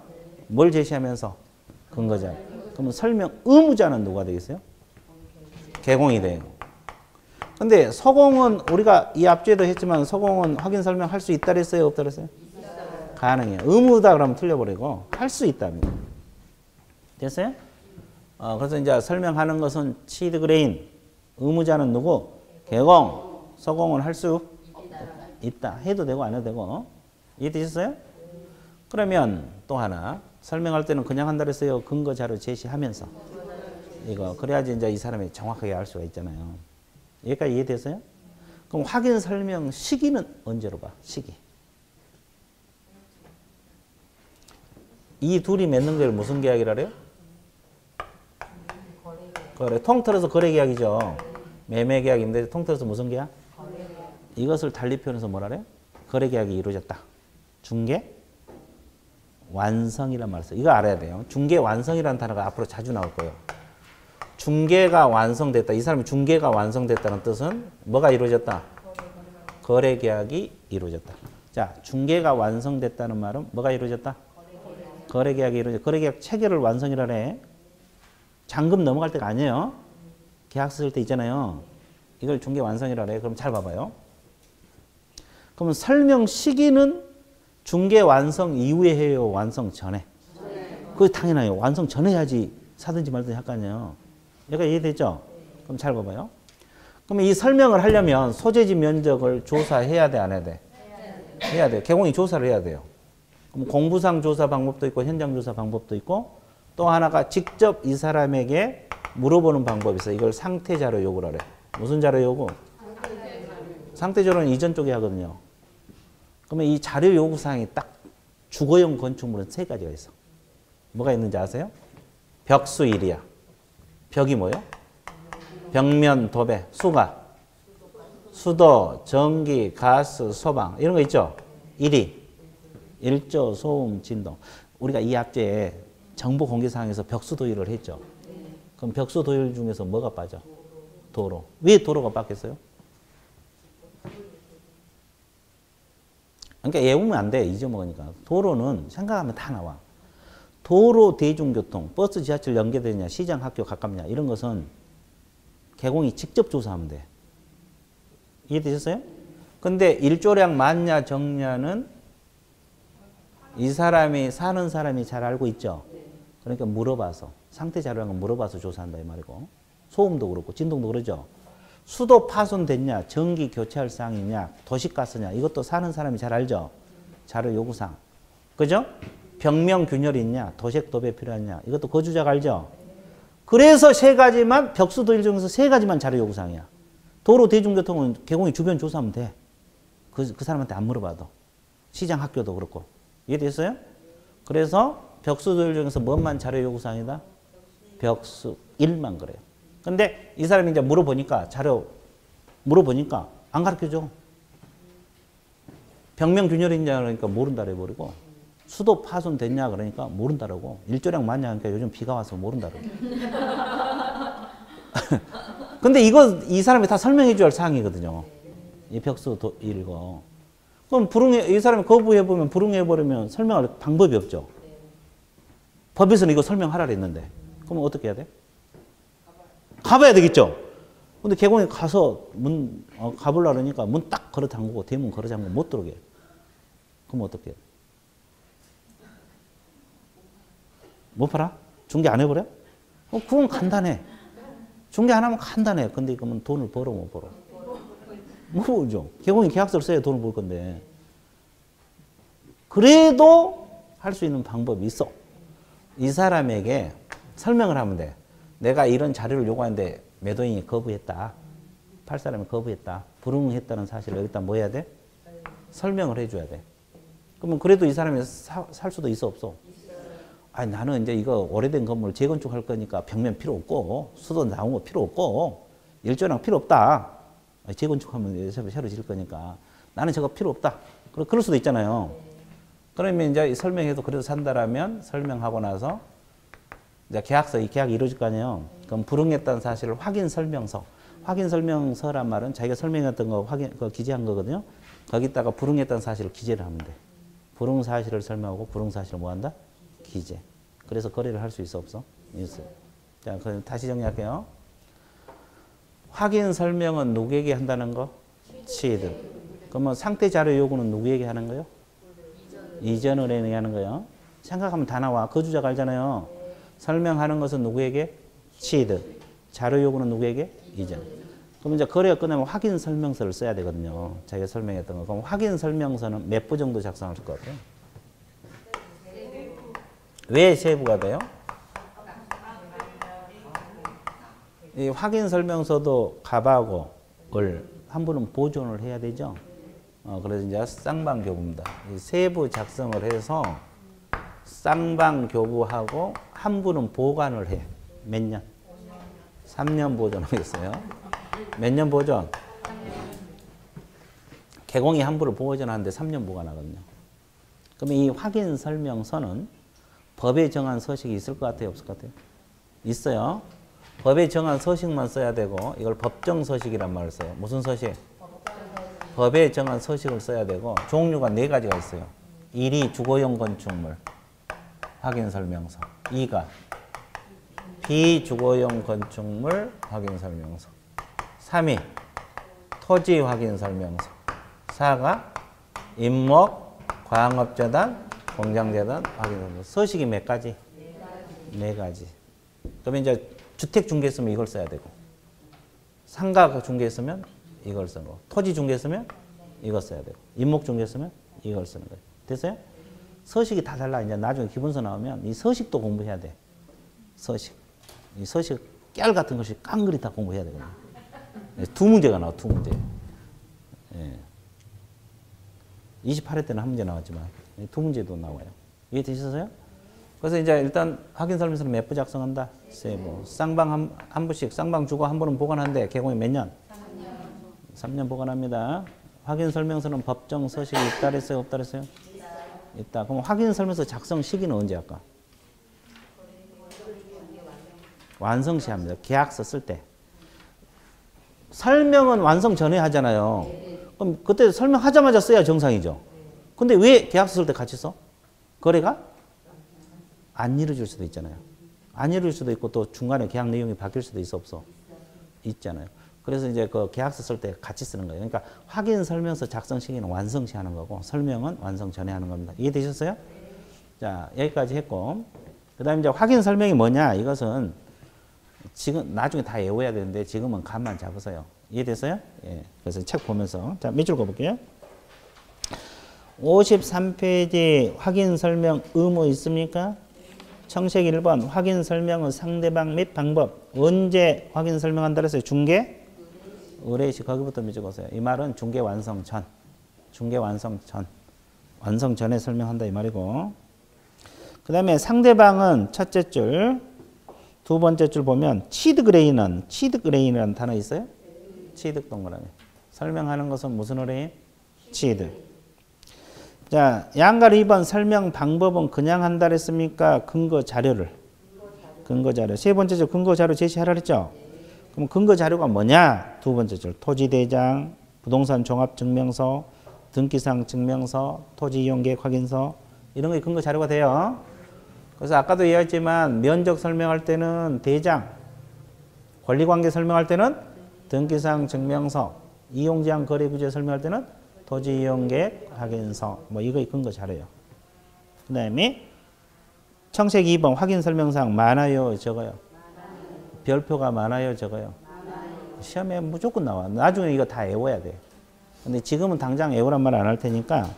뭘 제시하면서? 근거자. 그러면 설명 의무자는 누가 되겠어요? 개공이 돼요. 근데 서공은 우리가 이 앞주에도 했지만 서공은 확인 설명할 수 있다 그랬어요? 없다 그랬어요? 가능해요. 의무다 그러면 틀려버리고 할 수 있답니다. 됐어요? 그래서 이제 설명하는 것은 치드그레인. 의무자는 누구? 개공. 서공은 할 수 있다. 해도 되고 안 해도 되고. 이해되셨어요? 그러면 또 하나. 설명할 때는 그냥 한다 그랬어요? 근거 자료 제시하면서. 이거 그래야지 이제 이 사람이 정확하게 알 수가 있잖아요. 여기까지 이해됐어요? 그럼 확인 설명 시기는 언제로 봐? 시기. 이 둘이 맺는 걸 무슨 계약이라 그래요? 그래, 통틀어서 거래계약이죠. 매매계약인데 통틀어서 무슨 계약? 이것을 달리 표현해서 뭐라 그래요? 거래계약이 이루어졌다. 중개 완성이란 말을 써요. 이거 알아야 돼요. 중개 완성이라는 단어가 앞으로 자주 나올 거예요. 중개가 완성됐다. 이 사람이 중개가 완성됐다는 뜻은 뭐가 이루어졌다? 거래계약이 이루어졌다. 자, 중개가 완성됐다는 말은 뭐가 이루어졌다? 거래계약이 이루어졌다. 거래계약 체결을 완성이라 해. 잔금 넘어갈 때가 아니에요. 계약 쓸 때 있잖아요. 이걸 중개 완성이라 해. 그럼 잘 봐봐요. 그러면 설명 시기는 중개 완성 이후에 해요? 완성 전에? 그게 당연해요. 완성 전에 해야지 사든지 말든지 할 거 아니에요. 얘가 이해되죠? 그럼 잘 봐봐요. 그럼 이 설명을 하려면 소재지 면적을 조사해야 돼, 안 해야 돼? 해야 돼요. 개공이 조사를 해야 돼요. 그럼 공부상 조사 방법도 있고 현장 조사 방법도 있고 또 하나가 직접 이 사람에게 물어보는 방법이 있어요. 이걸 상태 자료 요구를 하래. 무슨 자료 요구? 상태 자료는 이전 쪽에 하거든요. 그러면 이 자료 요구 사항이 딱 주거용 건축물은 3가지가 있어. 뭐가 있는지 아세요? 벽수 1이야. 벽이 뭐예요? 벽면, 도배, 수가, 수도, 전기, 가스, 소방 이런 거 있죠? 1위, 일조, 소음, 진동. 우리가 이 앞제에 정보 공개사항에서 벽수 도입을 했죠. 그럼 벽수 도입 중에서 뭐가 빠져? 도로. 왜 도로가 빠졌어요? 그러니까 외우면 안 돼. 잊어먹으니까. 도로는 생각하면 다 나와. 도로, 대중교통, 버스, 지하철 연계되냐, 시장, 학교 가깝냐 이런 것은 개공이 직접 조사하면 돼. 이해되셨어요? 근데 일조량 많냐 적냐는 이 사람이 사는 사람이 잘 알고 있죠. 그러니까 물어봐서 상태 자료라는 건 물어봐서 조사한다 이 말이고 소음도 그렇고 진동도 그러죠. 수도 파손됐냐, 전기 교체할 사항이냐, 도시가스냐 이것도 사는 사람이 잘 알죠. 자료 요구사항. 그죠? 벽면 균열이 있냐, 도색 도배 필요하냐 이것도 거주자가 알죠. 그래서 3가지만 벽수 도일 중에서 3가지만 자료 요구사항이야. 도로 대중교통은 개공이 주변 조사하면 돼. 그 사람한테 안 물어봐도. 시장 학교도 그렇고. 이해됐어요? 그래서 벽수 도일 중에서 뭔만 자료 요구사항이다? 벽수 1만 그래요. 근데 이 사람이 이제 물어보니까 자료 물어보니까 안 가르쳐줘. 벽면 균열이 있냐 그러니까 모른다 그래버리고 수도 파손됐냐 그러니까 모른다라고. 일조량 많냐 그러니까 요즘 비가 와서 모른다라고. 근데 이 사람이 다 설명해 줘야 할 사항이거든요. 이 벽수 이거. 그럼 이 사람이 거부해보면 불응해버리면 설명할 방법이 없죠. 법에서는 이거 설명하라 그랬는데. 그럼 어떻게 해야 돼? 가봐야 되겠죠. 근데 개공에 가서 가보려고 그러니까 문 딱 걸어 잠그고 대문 걸어 잠그고 못 들어오게. 그럼 어떡해? 못 팔아? 중개 안 해버려? 그건 간단해. 중개 안 하면 간단해. 근데 그러면 돈을 벌어 못 벌어? 모르죠. 개공이 계약서를 써야 돈을 벌 건데. 그래도 할 수 있는 방법이 있어. 이 사람에게 설명을 하면 돼. 내가 이런 자료를 요구하는데 매도인이 거부했다. 팔 사람이 거부했다. 불응했다는 사실을 여기다 뭐 해야 돼? 설명을 해줘야 돼. 그러면 그래도 이 사람이 살 수도 있어 없어? 아니 나는 이제 이거 오래된 건물 재건축할 거니까 벽면 필요 없고 수도 나온 거 필요 없고 일조량 필요 없다. 재건축하면 새로 지을 거니까 나는 저거 필요 없다. 그럴 수도 있잖아요. 그러면 이제 설명해도 그래도 산다라면 설명하고 나서 이제 계약서, 이 계약이 이루어질 거 아니에요. 그럼 불응했다는 사실을 확인 설명서. 확인 설명서란 말은 자기가 설명했던 거 기재한 거거든요. 거기다가 불응했다는 사실을 기재를 하면 돼. 불응 사실을 설명하고 불응 사실을 뭐 한다? 기재. 그래서 거래를 할 수 있어 없어? 있어요. 자, 그럼 다시 정리할게요. 확인 설명은 누구에게 한다는 거? 취득. 그러면 상태 자료 요구는 누구에게 하는 거요? 이전을 하는 거요. 생각하면 다 나와. 거주자가 알잖아요. 설명하는 것은 누구에게? 취득. 자료 요구는 누구에게? 이전. 그럼 이제 거래가 끝나면 확인 설명서를 써야 되거든요. 자기가 설명했던 거. 그럼 확인 설명서는 몇 부 정도 작성할 것 같아요? 왜 세 부가 돼요? 이 확인 설명서도 갑하고 을 한 부는 보존을 해야 되죠. 그래서 이제 쌍방교부입니다. 이 세 부 작성을 해서 쌍방교부하고 한 부는 보관을 해. 몇 년? 3년 보존하겠어요. 몇 년 보존? 개공이 한 부를 보존하는데 3년 보관하거든요. 그러면 이 확인 설명서는 법에 정한 서식이 있을 것 같아요? 없을 것 같아요? 있어요. 법에 정한 서식만 써야 되고 이걸 법정 서식이란 말을 써요. 무슨 서식? 법에 정한 서식을 써야 되고 종류가 4가지가 있어요. 1이 주거용 건축물 확인 설명서. 2가 비주거용 건축물 확인 설명서. 3이 토지 확인 설명서. 4가 임목, 광업재단, 공장재단 확인 설명서. 서식이 몇 가지? 4가지. 그러면 이제 주택 중개 쓰면 이걸 써야 되고 상가 중개 쓰면 이걸 쓰고 토지 중개 쓰면 이걸 써야 되고 임목 중개 쓰면 이걸 쓰는 거예요. 됐어요? 서식이 다 달라. 이제 나중에 기본서 나오면 이 서식도 공부해야 돼. 서식. 이 서식 깨알 같은 것이 깡그리 다 공부해야 되거든요. 2문제가 나와. 2문제. 예. 28회 때는 한 문제 나왔지만 2문제도 나와요. 이해되셨어요? 그래서 이제 일단 확인 설명서는 몇 부 작성한다? 3부. 쌍방 한 부씩, 쌍방 주고 한 부는 보관하는데 개공이 몇 년? 3년 보관합니다. 확인 설명서는 법정 서식이 있다 그랬어요? 없다 그랬어요? 있다. 그럼 확인 설명서 작성 시기는 언제 할까? 완성 시 합니다. 계약서 쓸 때. 설명은 완성 전에 하잖아요. 그럼 그때 설명하자마자 써야 정상이죠. 근데 왜 계약서 쓸 때 같이 써? 거래가 안 이루어질 수도 있잖아요. 안 이루어질 수도 있고 또 중간에 계약 내용이 바뀔 수도 있어 없어? 있잖아요. 그래서 이제 그 계약서 쓸 때 같이 쓰는 거예요. 그러니까 확인 설명서 작성 시기는 완성 시 하는 거고 설명은 완성 전에 하는 겁니다. 이해되셨어요? 자, 여기까지 했고 그다음에 이제 확인 설명이 뭐냐? 이것은 지금 나중에 다 외워야 되는데 지금은 감만 잡으세요. 이해됐어요? 예. 그래서 책 보면서 자, 몇 줄 가볼게요. 53페이지 확인 설명 의무 있습니까? 청색 1번 확인 설명은 상대방 및 방법 언제 확인 설명한다 그랬어요? 중개? 의뢰시 거기부터 적으세요. 이 말은 중개 완성 전. 중개 완성 전. 완성 전에 설명한다 이 말이고 그 다음에 상대방은 첫째 줄 두 번째 줄 보면 취득의뢰인은 취득의뢰인이라는 단어 있어요? 취득 동그라미. 설명하는 것은 무슨 의뢰인? 취득. 자, 양가로 2번 설명 방법은 그냥 한다 그랬습니까? 근거 자료를. 근거 자료. 세 번째 줄 근거 자료 제시하라 그랬죠? 그럼 근거 자료가 뭐냐? 두 번째 줄 토지대장, 부동산 종합증명서, 등기상 증명서, 토지 이용계획 확인서 이런 게 근거 자료가 돼요. 그래서 아까도 얘기했지만 면적 설명할 때는 대장, 권리관계 설명할 때는 등기사항 증명서, 이용제한 거래구제 설명할 때는 토지 이용계획 확인서, 뭐 이거 근거 잘해요. 그 다음에 청색 2번 확인 설명사항 많아요, 적어요? 별표가 많아요, 적어요? 시험에 무조건 나와. 나중에 이거 다 외워야 돼. 근데 지금은 당장 외우란 말 안 할 테니까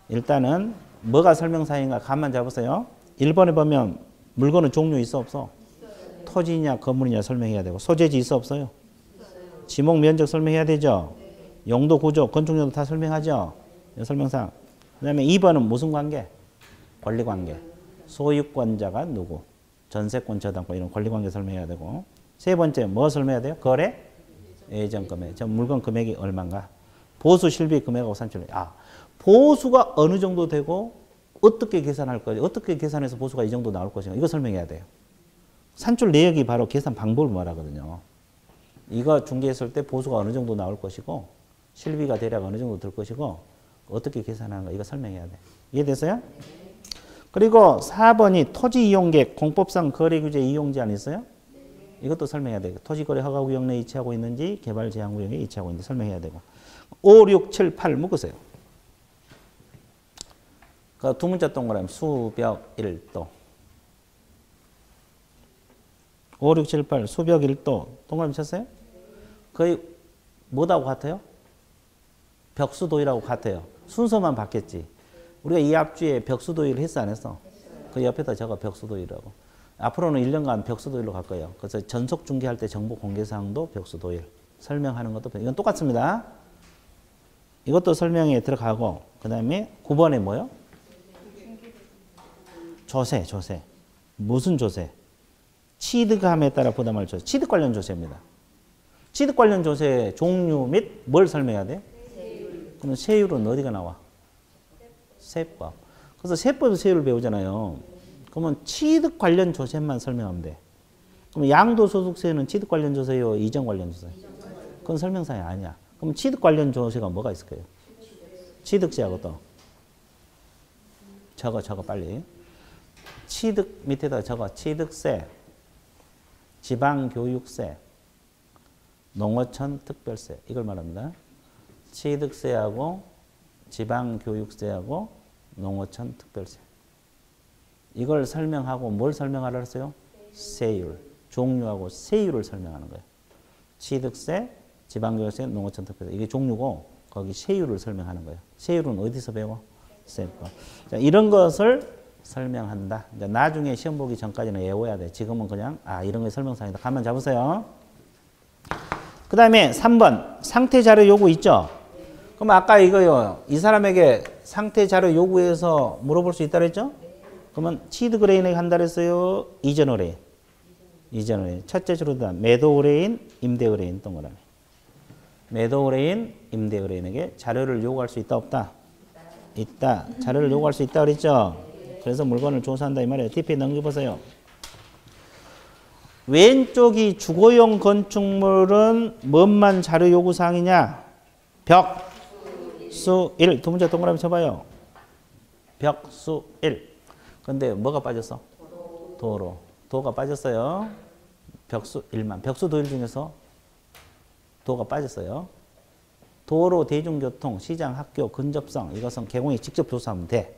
일단은 뭐가 설명사항인가 감만 잡으세요. 1번에 보면 물건은 종류 있어 없어? 토지냐 건물이냐 설명해야 되고 소재지 있어 없어요? 지목 면적 설명해야 되죠? 용도 구조 건축용도 다 설명하죠? 설명사항. 그 다음에 2번은 무슨 관계? 권리관계. 소유권자가 누구? 전세권 저당권 이런 권리관계 설명해야 되고 세 번째 뭐 설명해야 돼요? 거래? 예전 금액. 저 물건 금액이 얼마인가? 보수 실비 금액하고 산출. 보수가 어느 정도 되고 어떻게 계산할 거지? 어떻게 계산해서 보수가 이 정도 나올 것인가? 이거 설명해야 돼요. 산출 내역이 바로 계산 방법을 말하거든요. 이거 중개했을 때 보수가 어느 정도 나올 것이고 실비가 대략 어느 정도 들 것이고 어떻게 계산하는가 이거 설명해야 돼. 이해됐어요? 그리고 4번이 토지이용계획 공법상 거래규제 이용제한 있어요? 이것도 설명해야 돼요. 토지거래 허가구역 내에 위치하고 있는지 개발제한구역에 위치하고 있는지 설명해야 되고 5, 6, 7, 8 묶으세요. 그 두 문자 동그라미 수벽 1도 5, 6, 7, 8 수벽 1도 동그라미 쳤어요? 거의 뭐하고 같아요? 벽수도일하고 같아요. 순서만 바뀌었지. 우리가 이 앞주에 벽수도일을 했어 안 했어? 그 옆에다 적어 벽수도일이라고. 앞으로는 1년간 벽수도일로 갈 거예요. 그래서 전속 중개할 때 정보 공개사항도 벽수도일. 설명하는 것도 이건 똑같습니다. 이것도 설명에 들어가고 그 다음에 9번에 뭐요? 조세. 무슨 조세? 취득함에 따라 부담할 조세. 취득 관련 조세입니다. 취득 관련 조세 종류 및 뭘 설명해야 돼요? 그럼 세율은 어디가 나와? 세법. 그래서 세법에서 세율을 배우잖아요. 그러면 취득 관련 조세만 설명하면 돼. 그럼 양도소득세는 취득 관련 조세요? 이전 관련 조세? 그건 설명사항이 아니야. 그럼 취득 관련 조세가 뭐가 있을 거예요? 취득세하고 또. 적어 빨리. 취득 밑에다 적어. 취득세, 지방교육세, 농어촌 특별세. 이걸 말합니다. 취득세하고 지방교육세하고 농어촌 특별세. 이걸 설명하고 뭘 설명하라 했어요? 세율. 종류하고 세율을 설명하는 거예요. 취득세, 지방교육세, 농어촌 특별세. 이게 종류고 거기 세율을 설명하는 거예요. 세율은 어디서 배워? 세법. 자, 이런 것을 설명한다. 이제 나중에 시험 보기 전까지는 외워야 돼. 지금은 그냥 이런 게 설명사항이다. 가만 잡으세요. 그 다음에 3번 상태 자료 요구 있죠? 그럼 아까 이거요. 이 사람에게 상태 자료 요구해서 물어볼 수 있다 그랬죠? 그러면 취득 의뢰인에게 한다 그랬어요? 이전 의뢰인? 이전 의뢰인. 첫째 주로다. 매도 의뢰인, 임대 의뢰인 동그라미. 매도 의뢰인, 임대 의뢰인에게 자료를 요구할 수 있다 없다? 있다. 자료를 요구할 수 있다 그랬죠? 그래서 물건을 조사한다 이 말이에요. TP에 넘겨보세요. 왼쪽이 주거용 건축물은 뭔만 자료 요구 사항이냐? 벽수 1. 두 문제 동그라미 쳐봐요. 벽수 1. 근데 뭐가 빠졌어? 도로. 도가 빠졌어요. 벽수 1만. 벽수 도일 중에서 도가 빠졌어요. 도로, 대중교통, 시장, 학교, 근접성 이것은 개공이 직접 조사하면 돼.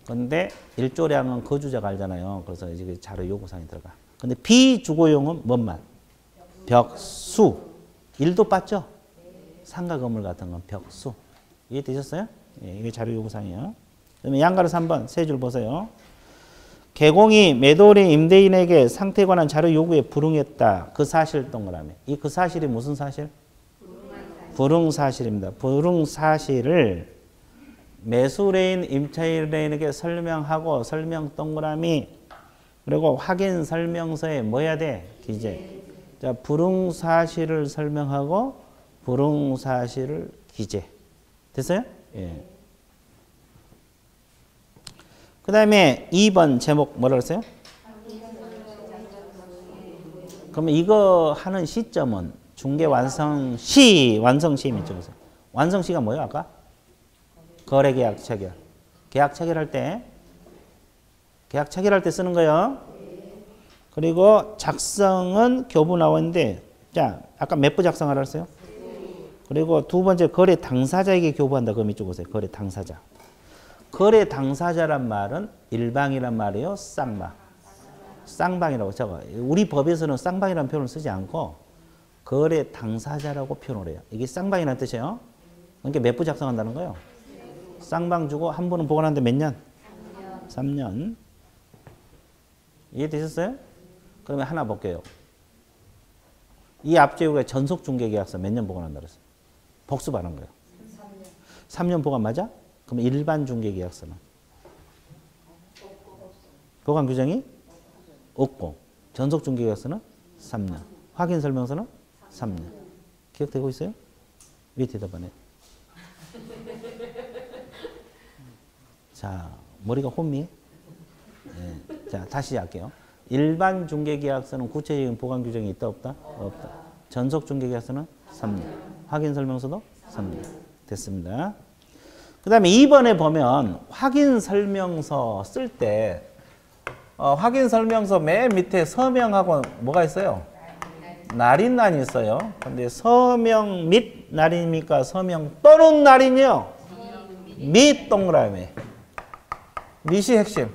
근데 일조량은 거주자가 알잖아요. 그래서 이제 자료 요구사항이 들어가. 근데 비주거용은 뭔만? 벽수. 1도 빠져. 상가 건물 같은 건 벽수. 이해되셨어요? 예, 이게 자료 요구사항이에요. 그다음에 양가로 3번 세 줄 보세요. 개공이 매도인 임대인에게 상태에 관한 자료 요구에 불응했다. 그 사실 동그라미. 이 그 사실이 무슨 사실? 불응사실입니다. 불응사실을 매수레인, 임차인에게 설명하고 설명 동그라미 그리고 확인 설명서에 뭐 해야 돼? 기재. 자, 불응사실을 설명하고 불응사실을 기재. 됐어요? 예. 그 다음에 2번 제목 뭐라 그랬어요? 그러면 이거 하는 시점은 중개 완성 시 밑쪽에서. 완성 시가 뭐예요, 아까? 거래계약 체결. 계약 체결할 때 쓰는 거예요. 그리고 작성은 교부 나오는데 자, 아까 몇 부 작성하라 했어요? 그리고 두 번째 거래 당사자에게 교부한다. 그럼 이쪽 보세요. 거래 당사자. 거래 당사자란 말은 일방이란 말이에요. 쌍방. 쌍방이라고 적어. 우리 법에서는 쌍방이라는 표현을 쓰지 않고 거래 당사자라고 표현을 해요. 이게 쌍방이라는 뜻이에요. 그러니까 몇 부 작성한다는 거예요? 쌍방 주고 한 분은 보관하는데 몇 년? 3년. 이해되셨어요? 그러면 하나 볼게요. 이 앞제후가 전속중개계약서 몇 년 보관한다 그랬어요? 복습하는 거예요. 3년 보관 맞아? 그럼 일반 중개계약서는? 보관 규정이 없고 전속중개계약서는 3년. 확인설명서는 3년. 기억되고 있어요? 왜 대답 안 해? 자, 머리가 혼미해? 네. 자, 다시 할게요. 일반 중개계약서는 구체적인 보관 규정이 있다 없다? 없다. 전속 중개계약서는 3년. 확인설명서도 3년. 됐습니다. 그 다음에 2번에 보면 확인설명서 쓸 때 확인설명서 맨 밑에 서명하고 뭐가 있어요? 날인란이 있어요. 근데 서명 및 날입니까? 서명 또는 날이요? 및 동그라미. 밑이 핵심.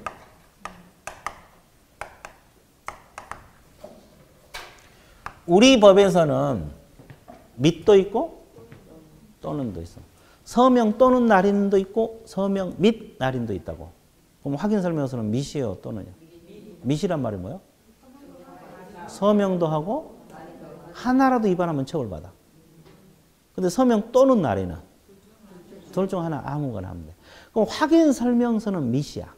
우리 법에서는 및도 있고 또는도 있어. 서명 또는 날인도 있고 서명 및 날인도 있다고. 그럼 확인설명서는 밋이에요 또는요? 밋이란 말이 뭐예요? 서명도 하고 하나라도 위반하면 처벌받아. 근데 서명 또는 날인은 둘 중 하나 아무거나 하면 돼. 그럼 확인설명서는 밋이야.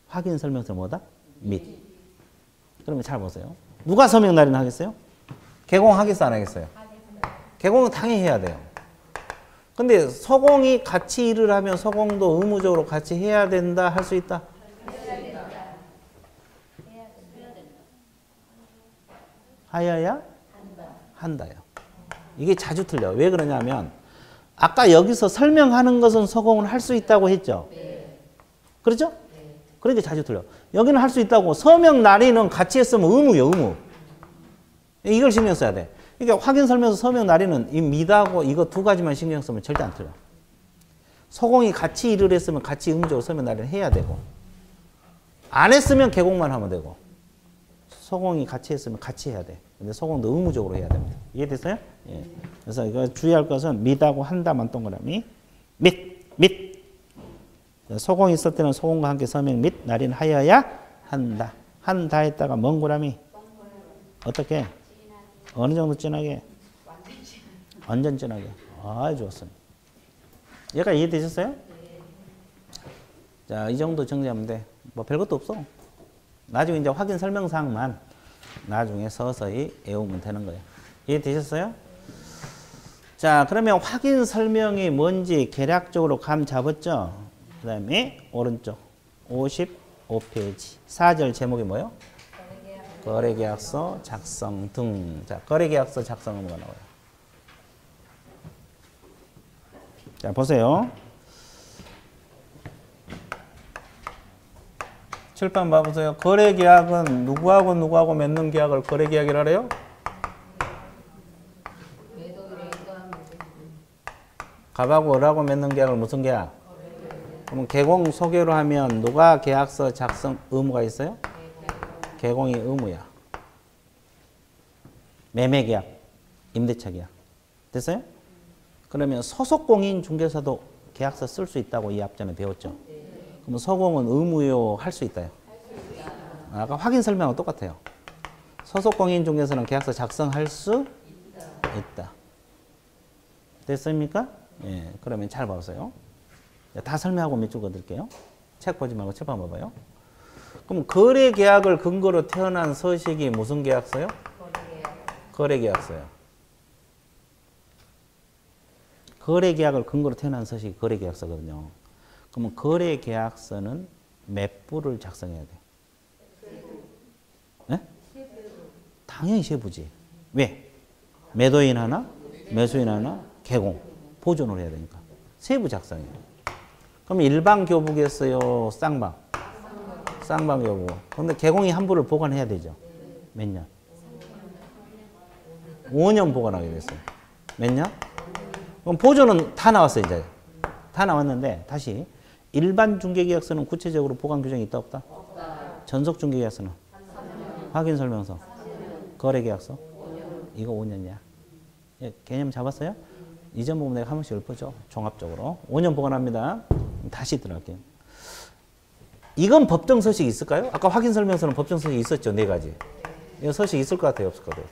확인설명서는 뭐다? 밋. 그러면 잘 보세요. 누가 서명 날인 하겠어요? 개공하겠어 안 하겠어요? 개공은 당연히 해야 돼요. 근데 서공이 같이 일을 하면 서공도 의무적으로 같이 해야 된다 할 수 있다? 하여야 한다요. 이게 자주 틀려요. 왜 그러냐면 아까 여기서 설명하는 것은 서공을 할 수 있다고 했죠. 그렇죠? 그러니까 자주 틀려. 여기는 할 수 있다고. 서명 날인은 같이 했으면 의무예요. 의무. 이걸 신경 써야 돼. 그러니까 확인설명서 서명 날인은 이 미다고 이거 두 가지만 신경 쓰면 절대 안 틀려. 서공이 같이 일을 했으면 같이 의무적으로 서명 날인을 해야 되고 안 했으면 개공만 하면 되고 서공이 같이 했으면 같이 해야 돼. 근데 서공도 의무적으로 해야 됩니다. 이해됐어요? 예. 그래서 이거 주의할 것은 미다고 한다만 동그라미. 및. 서공이 있을 때는 서공과 함께 서명 및 날인 하여야 한다. 한다 했다가 멍구라미. 어떻게? 어느 정도 진하게? 완전 진하게. 아, 좋았어요. 얘가 이해되셨어요? 자, 이 정도 정리하면 돼. 뭐 별것도 없어. 나중에 이제 확인 설명사항만 나중에 서서히 외우면 되는 거예요. 이해되셨어요? 자, 그러면 확인 설명이 뭔지 개략적으로 감 잡았죠? 그 다음에 오른쪽 55페이지 4절 제목이 뭐예요? 거래계약서 작성 등. 자, 거래계약서 작성은 뭐가 나와요? 자, 보세요. 칠판 봐보세요. 거래계약은 누구하고 맺는 계약을 거래계약이라 그래요? 갑하고 을하고 맺는 계약을 무슨 계약? 그러면 개공 소개로 하면 누가 계약서 작성 의무가 있어요? 개공이 의무야. 매매계약, 임대차 계약. 됐어요? 그러면 소속공인 중개사도 계약서 쓸 수 있다고 이 앞전에 배웠죠? 그러면 소공은 의무요 할 수 있다요? 아까 확인 설명하고 똑같아요. 소속공인 중개사는 계약서 작성할 수 있다. 됐습니까? 예, 그러면 잘 봐보세요. 다 설명하고 몇 줄 거드릴게요. 책 보지 말고 책 한번 봐봐요. 그럼 거래계약을 근거로 태어난 서식이 무슨 계약서요? 거래계약서요. 거래계약을 근거로 태어난 서식이 거래계약서거든요. 그러면 거래계약서는 몇 부를 작성해야 돼? 네? 당연히 세 부지. 왜? 매도인 하나, 매수인 하나, 개공, 보존을 해야 되니까. 세 부 작성해요. 그럼 일반 교부겠어요? 쌍방? 쌍방 교부. 그런데 개공이 한 부를 보관해야 되죠. 몇 년? 5년 보관하게 됐어요. 몇 년? 그럼 보조는 다 나왔어요, 이제. 다 나왔는데, 다시. 일반 중개계약서는 구체적으로 보관 규정이 있다, 없다? 전속 중개계약서는? 확인 설명서. 거래계약서? 이거 5년이야. 예, 개념 잡았어요? 이전 부분 내가 한 번씩 읊어줘. 종합적으로. 5년 보관합니다. 다시 들어갈게요. 이건 법정 서식이 있을까요? 아까 확인 설명서는 법정 서식이 있었죠, 4가지. 이거 서식 있을 것 같아요, 없을 것 같아요?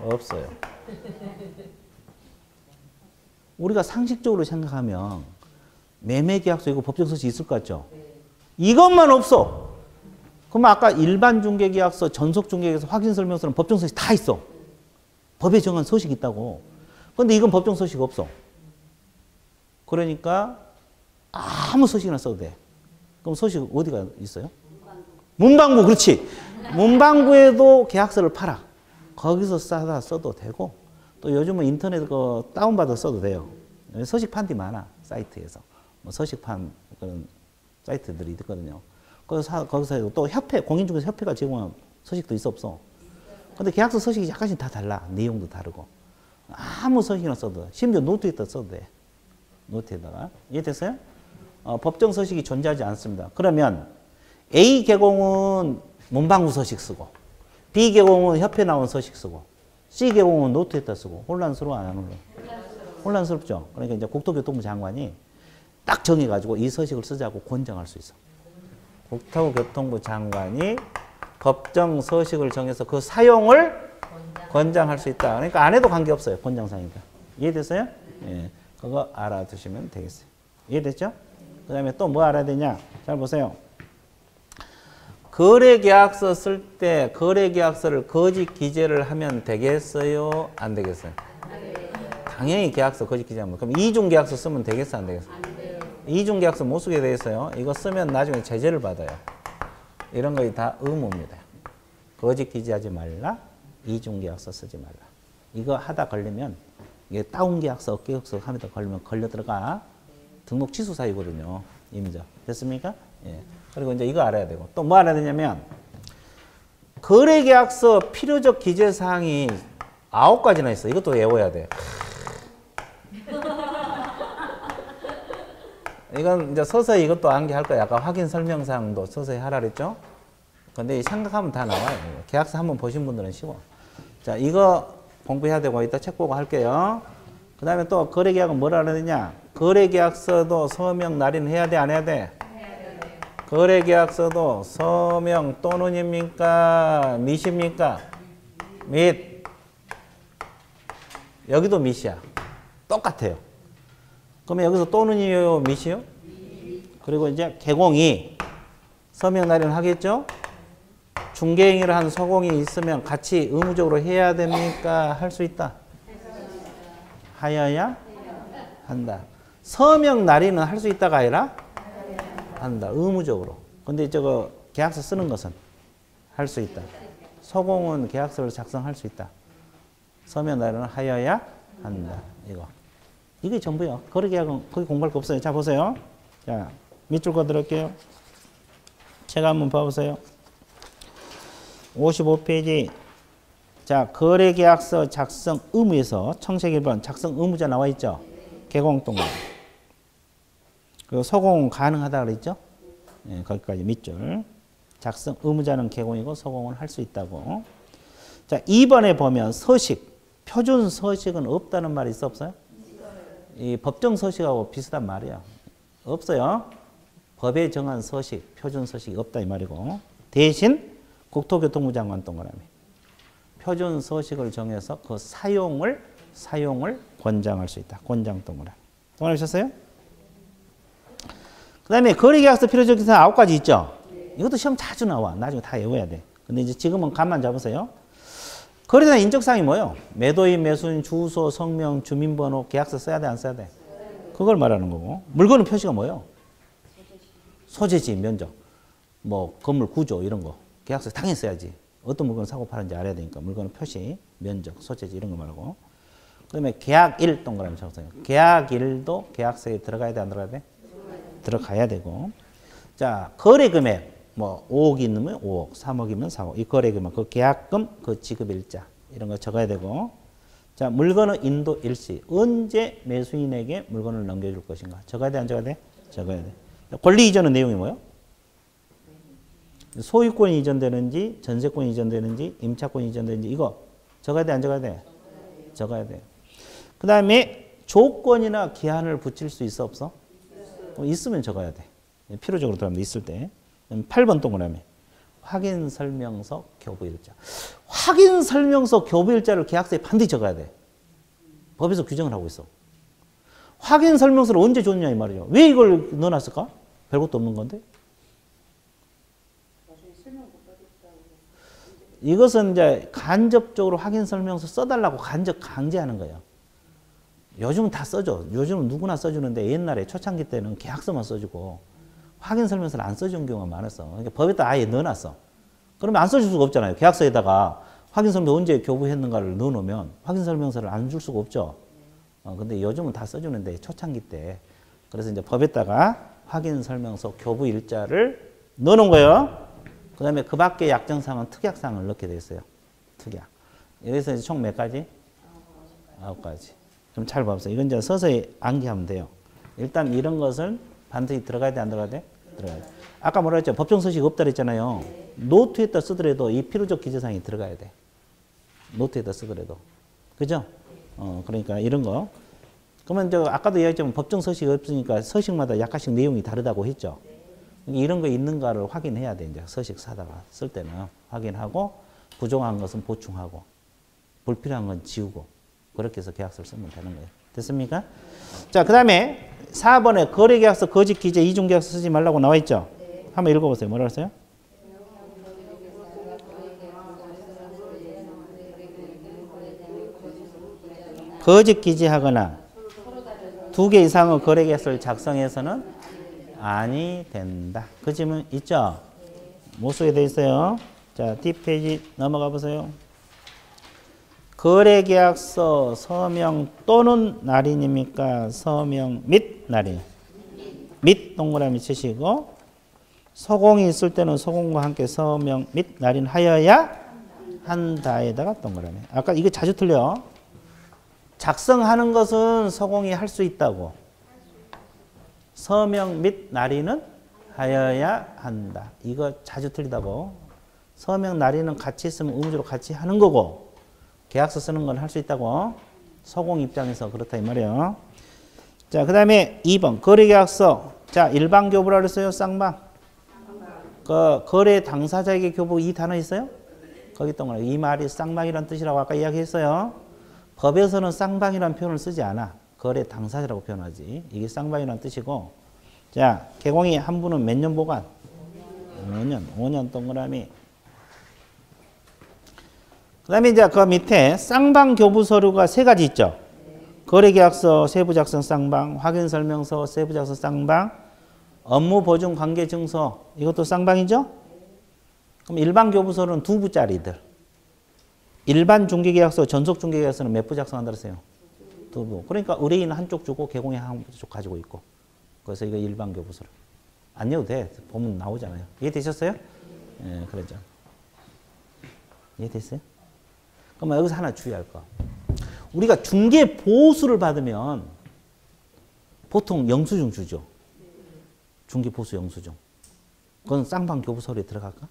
없어요. 우리가 상식적으로 생각하면 매매계약서 이거 법정 서식 있을 것 같죠? 이것만 없어. 그럼 아까 일반 중개계약서, 전속 중개계약서, 확인 설명서는 법정 서식 다 있어. 법에 정한 서식이 있다고. 근데 이건 법정 서식 없어. 그러니까 아무 서식이나 써도 돼. 그럼 서식 어디가 있어요? 문방구, 그렇지. 문방구에도 계약서를 팔아. 거기서 싸다 써도 되고, 또 요즘은 인터넷 거 다운받아 써도 돼요. 서식판이 많아, 사이트에서. 뭐 서식판 그런 사이트들이 있거든요. 거기서 또 협회, 공인중개사 협회가 제공한 서식도 있어, 없어? 근데 계약서 서식이 약간씩 다 달라. 내용도 다르고. 아무 서식이나 써도 돼. 심지어 노트에다 써도 돼. 노트에다가. 이해됐어요? 법정 서식이 존재하지 않습니다. 그러면 A 개공은 문방구 서식 쓰고, B 개공은 협회 나온 서식 쓰고, C 개공은 노트에다 쓰고, 혼란스러워 안 하는 거예요? 혼란스럽죠? 그러니까 이제 국토교통부 장관이 딱 정해가지고 이 서식을 쓰자고 권장할 수 있어. 국토교통부 장관이 법정 서식을 정해서 그 사용을 권장할 수 있다. 그러니까 안 해도 관계없어요. 권장사니까. 이해됐어요? 예. 그거 알아두시면 되겠어요. 이해됐죠? 그 다음에 또 뭐 알아야 되냐? 잘 보세요. 거래계약서 쓸 때 거래계약서를 거짓 기재를 하면 되겠어요? 안 되겠어요? 당연히 계약서 거짓 기재하면. 그럼 이중계약서 쓰면 되겠어? 안 되겠어? 이중계약서 못 쓰게 돼 있어요. 이거 쓰면 나중에 제재를 받아요. 이런 거 다 의무입니다. 거짓 기재하지 말라. 이중계약서 쓰지 말라. 이거 하다 걸리면 이게 다운계약서, 업계약서 하면서 걸리면 걸려 들어가. 등록 취소 사유거든요. 임자. 됐습니까? 예. 그리고 이제 이거 알아야 되고. 또 뭐 알아야 되냐면, 거래계약서 필요적 기재사항이 9가지나 있어. 이것도 외워야 돼. 이건 이제 서서히 이것도 암기할 거야. 아까 확인 설명사항도 서서히 하라 그랬죠? 근데 생각하면 다 나와요. 계약서 한번 보신 분들은 쉬워. 자, 이거 공부해야 되고, 이따 책 보고 할게요. 그 다음에 또 거래계약은 뭐라 그러느냐? 거래계약서도 서명 날인 해야 돼, 안 해야 돼? 거래계약서도 서명 또는입니까? 밋입니까? 밋. 여기도 밋이야. 똑같아요. 그러면 여기서 또는이요, 밋이요? 그리고 이제 개공이 서명 날인 하겠죠? 중개행위를 한 서공이 있으면 같이 의무적으로 해야 됩니까? 할 수 있다. 하여야 한다. 서명 날인은 할 수 있다가 아니라 한다. 의무적으로. 근데 저거 계약서 쓰는 것은 할 수 있다. 서공은 계약서를 작성할 수 있다. 서명 날인은 하여야 한다. 이거. 이게 전부요. 거래계약은 거기 공부할 거 없어요. 자, 보세요. 자, 밑줄 거 들을게요. 책 한번 봐보세요. 55페이지. 자, 거래계약서 작성 의무에서 청색 1번 작성 의무자 나와 있죠? 개공동의. 그리고 서공은 가능하다 그랬죠? 예, 거기까지 밑줄. 작성 의무자는 개공이고 서공은 할 수 있다고. 자, 2번에 보면 서식, 표준 서식은 없다는 말이 있어, 없어요? 이 법정 서식하고 비슷한 말이에요. 없어요. 법에 정한 서식, 표준 서식이 없다 이 말이고. 대신 국토교통부 장관 동그라미. 표준 서식을 정해서 그 사용을 권장할 수 있다. 권장 동그라미. 동그라미 쳤어요? 그 다음에 거래계약서 필요적 기사 9가지 있죠? 이것도 시험 자주 나와. 나중에 다 외워야 돼. 근데 이제 지금은 감만 잡으세요. 거래대상 인적사항이 뭐예요? 매도인, 매수인, 주소, 성명, 주민번호, 계약서 써야 돼, 안 써야 돼? 그걸 말하는 거고. 물건은 표시가 뭐예요? 소재지, 면적, 뭐 건물 구조 이런 거. 계약서 당연히 써야지. 어떤 물건을 사고 파는지 알아야 되니까 물건은 표시, 면적, 소재지 이런 거 말하고. 그다음에 계약일 동그라미 적어요. 계약일도 계약서에 들어가야 돼, 안 들어가야 돼? 들어가야 되고. 자, 거래 금액 뭐 5억 있으면 5억, 3억이면 4억. 이 거래 금액, 그 계약금, 그 지급일자 이런 거 적어야 되고. 자, 물건은 인도 일시. 언제 매수인에게 물건을 넘겨줄 것인가. 적어야 돼, 안 적어야 돼? 적어야 돼. 권리 이전의 내용이 뭐예요? 소유권이 이전되는지, 전세권이 이전되는지, 임차권이 이전되는지 이거 적어야 돼, 안 적어야 돼? 적어야 돼. 그 다음에 조건이나 기한을 붙일 수 있어, 없어? 있으면 적어야 돼. 필요적으로 들어가면 있을 때. 8번 동그라미. 확인 설명서 교부일자. 확인 설명서 교부일자를 계약서에 반드시 적어야 돼. 법에서 규정을 하고 있어. 확인 설명서를 언제 줬냐 이 말이에요. 왜 이걸 넣어놨을까? 별것도 없는 건데. 이것은 이제 간접적으로 확인 설명서 써달라고 간접 강제하는 거예요. 요즘은 다 써줘. 요즘은 누구나 써주는데 옛날에 초창기 때는 계약서만 써주고 확인 설명서를 안 써준 경우가 많았어. 그러니까 법에다 아예 넣어놨어. 그러면 안 써줄 수가 없잖아요. 계약서에다가 확인 설명서 언제 교부했는가를 넣어놓으면 확인 설명서를 안 줄 수가 없죠. 근데 요즘은 다 써주는데 초창기 때. 그래서 이제 법에다가 확인 설명서 교부 일자를 넣어놓은 거예요. 그 다음에 그 밖에 약정사항은 특약사항을 넣게 돼 있어요. 특약. 여기서 이제 총 몇 가지? 9가지. 좀 잘 봐보세요. 이건 이제 서서히 암기하면 돼요. 일단 이런 것은 반드시 들어가야 돼, 안 들어가야 돼? 들어가야 돼. 아까 뭐라 했죠? 법정 서식 없다 그랬잖아요. 노트에다 쓰더라도 이 필요적 기재사항이 들어가야 돼. 노트에다 쓰더라도. 그죠? 그러니까 이런 거. 그러면 저 아까도 이야기했지만 법정 서식이 없으니까 서식마다 약간씩 내용이 다르다고 했죠. 이런 거 있는가를 확인해야 돼. 이제 서식 사다가 쓸 때는 확인하고 부족한 것은 보충하고 불필요한 건 지우고 그렇게 해서 계약서를 쓰면 되는 거예요. 됐습니까? 자, 그 다음에 4번에 거래계약서, 거짓기재, 이중계약서 쓰지 말라고 나와 있죠? 한번 읽어보세요. 뭐라고 했어요? 거짓기재하거나 2개 이상의 거래계약서를 작성해서는 아니 된다. 그 질문 있죠? 못 쓰게 돼 있어요. 자, 뒷페이지 넘어가 보세요. 거래계약서 서명 또는 날인입니까? 서명 및 날인. 및 동그라미 치시고 서공이 있을 때는 서공과 함께 서명 및 날인하여야 한다에다가 동그라미. 아까 이거 자주 틀려. 작성하는 것은 서공이 할 수 있다고. 서명 및 날인은 하여야 한다. 이거 자주 틀리다고. 서명 날인은 같이 있으면 의무적으로 같이 하는 거고 계약서 쓰는 건 할 수 있다고. 서공 입장에서 그렇다 이 말이에요. 자, 그 다음에 2번 거래계약서. 자, 일반 교부라 그랬어요? 쌍방? 그 거래 당사자에게 교부 이 단어 있어요? 거기 동그라미. 이 말이 쌍방이라는 뜻이라고 아까 이야기했어요. 법에서는 쌍방이라는 표현을 쓰지 않아. 거래 당사자라고 표현하지. 이게 쌍방이라는 뜻이고. 자, 개공이 한 분은 몇 년 보관? 5년 동그라미. 그 다음에 이제 그 밑에 쌍방 교부 서류가 3가지 있죠. 거래계약서, 세부작성 쌍방, 확인설명서, 세부작성 쌍방, 업무보증관계증서 이것도 쌍방이죠. 그럼 일반 교부 서류는 2부짜리들. 일반 중개계약서, 전속중개계약서는 몇 부 작성한다 그랬어요? 2부. 그러니까 의뢰인 한쪽 주고 개공이 한쪽 가지고 있고. 그래서 이거 일반 교부 서류. 안 내도 돼. 보면 나오잖아요. 이해되셨어요? 예, 그러죠. 이해됐어요? 그러면 여기서 하나 주의할 거. 우리가 중개 보수를 받으면 보통 영수증 주죠. 중개 보수 영수증. 그건 쌍방 교부 서류에 들어갈까?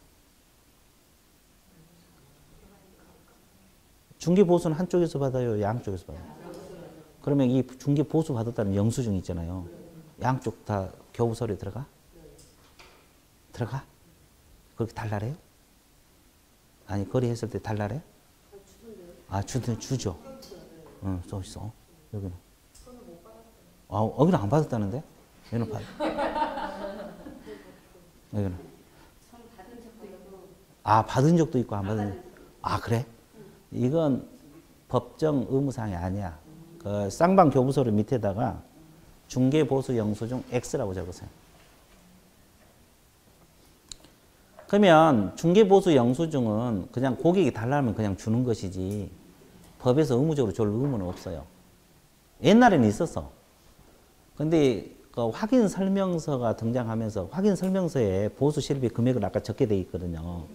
중개 보수는 한쪽에서 받아요? 양쪽에서 받아요? 그러면 이 중개 보수 받았다는 영수증 있잖아요. 양쪽 다 교부 서류에 들어가? 들어가? 그렇게 달라래요? 아니, 거래했을 때 달라래? 아, 주죠. 응, 써 있어. 여기는. 아, 여기는 안 받았다는데? 여기는 여기는. 아, 받은 적도 있고 안 받은 적. 아, 그래? 이건 법정 의무사항이 아니야. 그 쌍방 교부서류 밑에다가 중개보수 영수증 X라고 적으세요. 그러면 중개보수 영수증은 그냥 고객이 달라면 그냥 주는 것이지 법에서 의무적으로 줄 의무는 없어요. 옛날에는 있었어. 근데 그 확인 설명서가 등장하면서 확인 설명서에 보수 실비 금액을 아까 적게 돼 있거든요.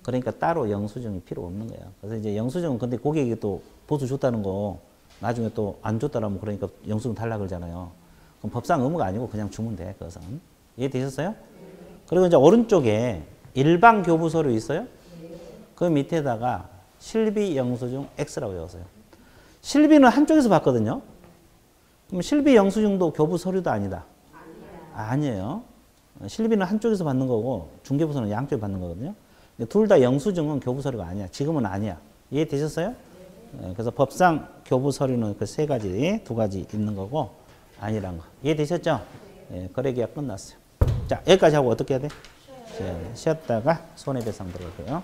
그러니까 따로 영수증이 필요 없는 거예요. 그래서 이제 영수증은 근데 고객이 또 보수 줬다는 거 나중에 또 안 줬다라면 그러니까 영수증 달라 그러잖아요. 그럼 법상 의무가 아니고 그냥 주면 돼. 그것은. 이해되셨어요? 그리고 이제 오른쪽에 일반 교부 서류 있어요? 그 밑에다가 실비 영수증 X라고 적었어요. 실비는 한쪽에서 받거든요. 그럼 실비 영수증도 교부 서류도 아니다. 아니에요. 실비는 한쪽에서 받는 거고 중개부서는 양쪽에 받는 거거든요. 둘 다 영수증은 교부 서류가 아니야. 지금은 아니야. 이해되셨어요? 그래서 법상 교부 서류는 그 세 가지, 두 가지 있는 거고 아니란 거. 이해되셨죠? 거래계약 끝났어요. 자, 여기까지 하고 어떻게 해야 돼? 쉬었다가 손해배상 들어갈 거예요.